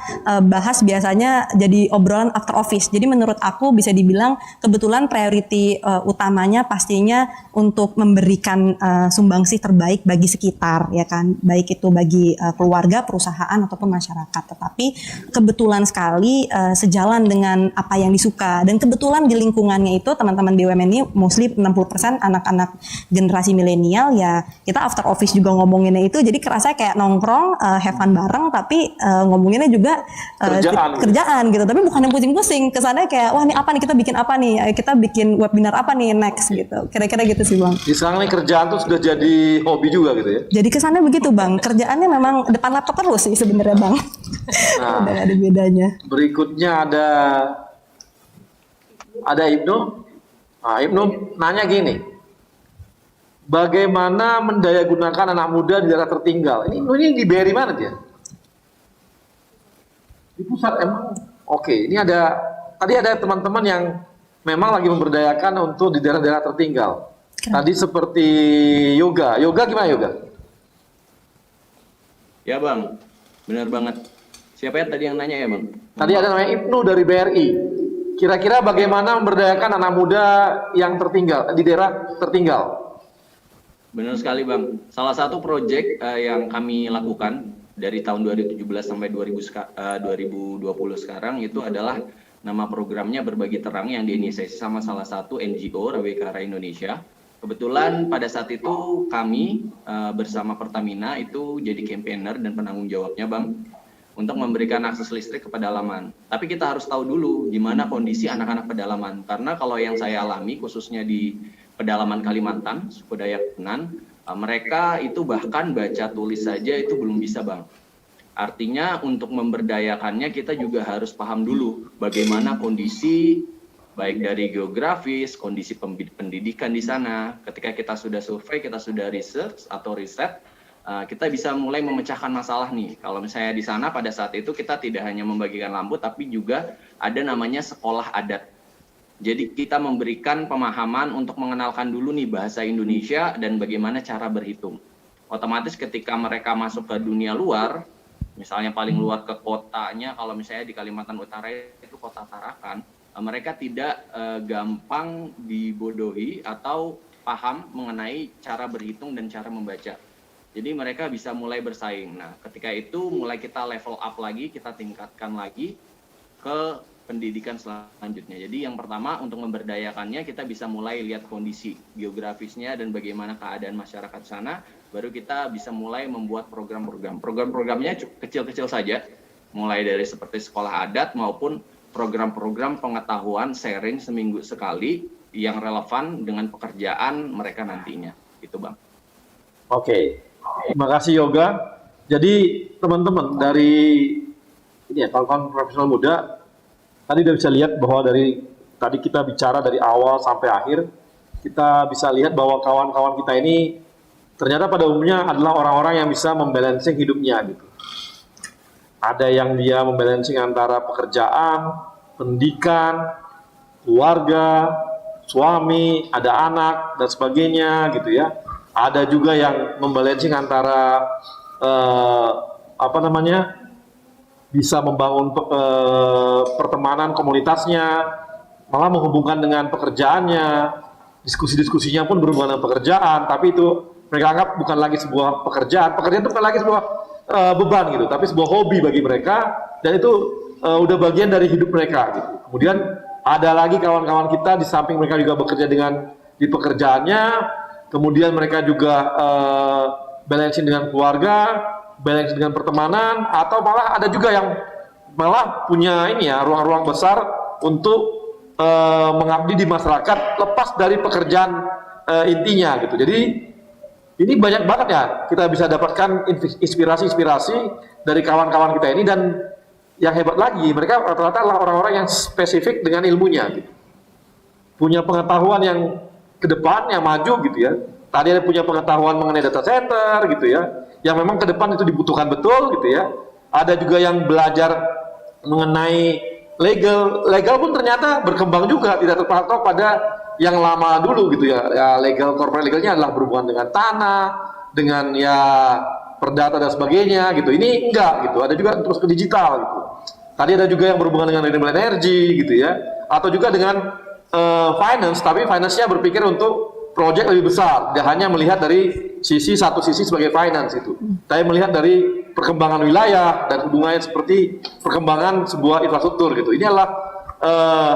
bahas biasanya jadi obrolan after office. Jadi menurut aku bisa dibilang kebetulan priority utamanya pastinya untuk memberikan sumbangsih terbaik bagi sekitar ya kan. Baik itu bagi keluarga, perusahaan ataupun masyarakat. Tetapi kebetulan sekali sejalan dengan apa yang disuka. Dan kebetulan di lingkungannya itu teman-teman BUMN ini mostly 60% anak-anak generasi milenial ya. Kita after office juga ngomonginnya itu jadi kerasa kayak nongkrong, have fun bareng tapi ngomonginnya juga kerjaan gitu. Tapi bukan yang pusing-pusing, kesannya kayak wah ini apa nih, kita bikin apa nih, kita bikin webinar apa nih next gitu. Kira-kira gitu sih Bang. Di sekarang nih kerjaan tuh sudah jadi hobi juga gitu ya. Jadi kesannya begitu Bang. Kerjaannya memang depan laptop terus sih sebenarnya Bang. Nah, udah ada bedanya. Berikutnya ada Ibnu. Nah, Ibnu nanya gini. Bagaimana mendayagunakan anak muda di daerah tertinggal? Ini di BRI mana dia? Di pusat emang. Oke, ini tadi ada teman-teman yang memang lagi memberdayakan untuk di daerah-daerah tertinggal. Tadi seperti Yoga. Yoga gimana Yoga? Ya Bang, benar banget. Siapa yang tadi yang nanya ya Bang? Tadi ada namanya Ibnu dari BRI. Kira-kira bagaimana memberdayakan anak muda yang tertinggal, di daerah tertinggal? Benar sekali Bang. Salah satu proyek yang kami lakukan dari tahun 2017 sampai 2020 sekarang itu adalah nama programnya Berbagi Terang yang diinisiasi sama salah satu NGO Rawekara Indonesia. Kebetulan pada saat itu kami bersama Pertamina itu jadi campaigner dan penanggung jawabnya Bang untuk memberikan akses listrik ke pedalaman. Tapi kita harus tahu dulu gimana kondisi anak-anak pedalaman. Karena kalau yang saya alami khususnya di pedalaman Kalimantan, suku Dayak Penan, mereka itu bahkan baca tulis saja itu belum bisa Bang. Artinya untuk memberdayakannya kita juga harus paham dulu bagaimana kondisi baik dari geografis, kondisi pendidikan di sana. Ketika kita sudah survei, kita sudah research atau riset, kita bisa mulai memecahkan masalah nih. Kalau misalnya di sana pada saat itu kita tidak hanya membagikan lampu, tapi juga ada namanya sekolah adat. Jadi kita memberikan pemahaman untuk mengenalkan dulu nih bahasa Indonesia dan bagaimana cara berhitung. Otomatis ketika mereka masuk ke dunia luar, misalnya paling luar ke kotanya, kalau misalnya di Kalimantan Utara itu kota Tarakan, mereka tidak gampang dibodohi atau paham mengenai cara berhitung dan cara membaca. Jadi mereka bisa mulai bersaing. Nah, ketika itu mulai kita level up lagi, kita tingkatkan lagi ke pendidikan selanjutnya. Jadi yang pertama untuk memberdayakannya kita bisa mulai lihat kondisi geografisnya dan bagaimana keadaan masyarakat sana, baru kita bisa mulai membuat program-program. Program-programnya kecil-kecil saja, mulai dari seperti sekolah adat maupun program-program pengetahuan sharing seminggu sekali yang relevan dengan pekerjaan mereka nantinya. Itu Bang. Oke. Terima kasih Yoga. Jadi teman-teman dari ini ya, kawan-kawan profesional muda, tadi udah bisa lihat bahwa dari tadi kita bicara dari awal sampai akhir, kita bisa lihat bahwa kawan-kawan kita ini ternyata pada umumnya adalah orang-orang yang bisa membalancing hidupnya gitu. Ada yang dia membalancing antara pekerjaan, pendidikan, keluarga, suami, ada anak dan sebagainya gitu ya. Ada juga yang membalancing antara bisa membangun pertemanan komunitasnya, malah menghubungkan dengan pekerjaannya, diskusi-diskusinya pun berhubungan dengan pekerjaan, tapi itu mereka anggap bukan lagi sebuah pekerjaan itu bukan lagi sebuah beban gitu, tapi sebuah hobi bagi mereka, dan itu udah bagian dari hidup mereka gitu. Kemudian ada lagi kawan-kawan kita di samping mereka juga bekerja di pekerjaannya, kemudian mereka juga balancing dengan keluarga, balancing dengan pertemanan, atau malah ada juga yang malah punya ruang-ruang besar untuk mengabdi di masyarakat lepas dari pekerjaan intinya gitu. Jadi ini banyak banget ya kita bisa dapatkan inspirasi-inspirasi dari kawan-kawan kita ini, dan yang hebat lagi mereka rata-rata adalah orang-orang yang spesifik dengan ilmunya gitu. Punya pengetahuan yang ke depan yang maju gitu ya. Tadi ada punya pengetahuan mengenai data center gitu ya, yang memang ke depan itu dibutuhkan betul gitu ya. Ada juga yang belajar mengenai legal pun ternyata berkembang juga, tidak terpatok pada yang lama dulu gitu ya. Ya legal, corporate legalnya adalah berhubungan dengan tanah, dengan ya perdata dan sebagainya gitu. Ini enggak gitu. Ada juga terus ke digital gitu. Tadi ada juga yang berhubungan dengan renewable energy gitu ya, atau juga dengan finance, tapi finance-nya berpikir untuk proyek lebih besar, tidak hanya melihat dari satu sisi sebagai finance itu, tapi melihat dari perkembangan wilayah dan hubungannya seperti perkembangan sebuah infrastruktur gitu. Ini adalah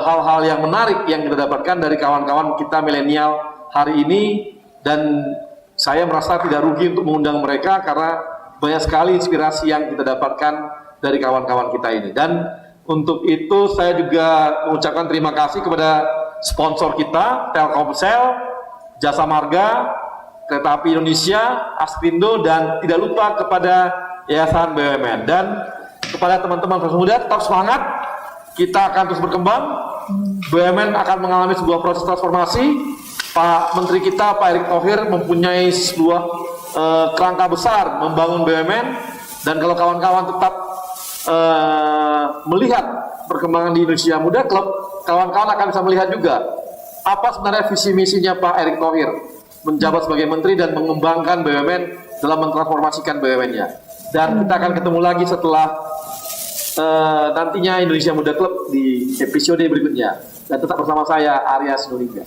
hal-hal yang menarik yang kita dapatkan dari kawan-kawan kita milenial hari ini, dan saya merasa tidak rugi untuk mengundang mereka karena banyak sekali inspirasi yang kita dapatkan dari kawan-kawan kita ini. Dan untuk itu saya juga mengucapkan terima kasih kepada sponsor kita, Telkomsel, Jasa Marga, Kereta Api Indonesia, Aspindo, dan tidak lupa kepada Yayasan BUMN. Dan kepada teman-teman profesional muda, tetap semangat, kita akan terus berkembang, BUMN akan mengalami sebuah proses transformasi. Pak Menteri kita, Pak Erick Thohir, mempunyai sebuah kerangka besar membangun BUMN, dan kalau kawan-kawan tetap melihat perkembangan di Indonesia Muda Club, kawan-kawan akan bisa melihat juga apa sebenarnya visi misinya Pak Erick Thohir menjabat sebagai menteri dan mengembangkan BUMN dalam mentransformasikan BUMN-nya. Dan kita akan ketemu lagi setelah nantinya Indonesia Muda Club di episode berikutnya. Dan tetap bersama saya, Arya Sinulinga.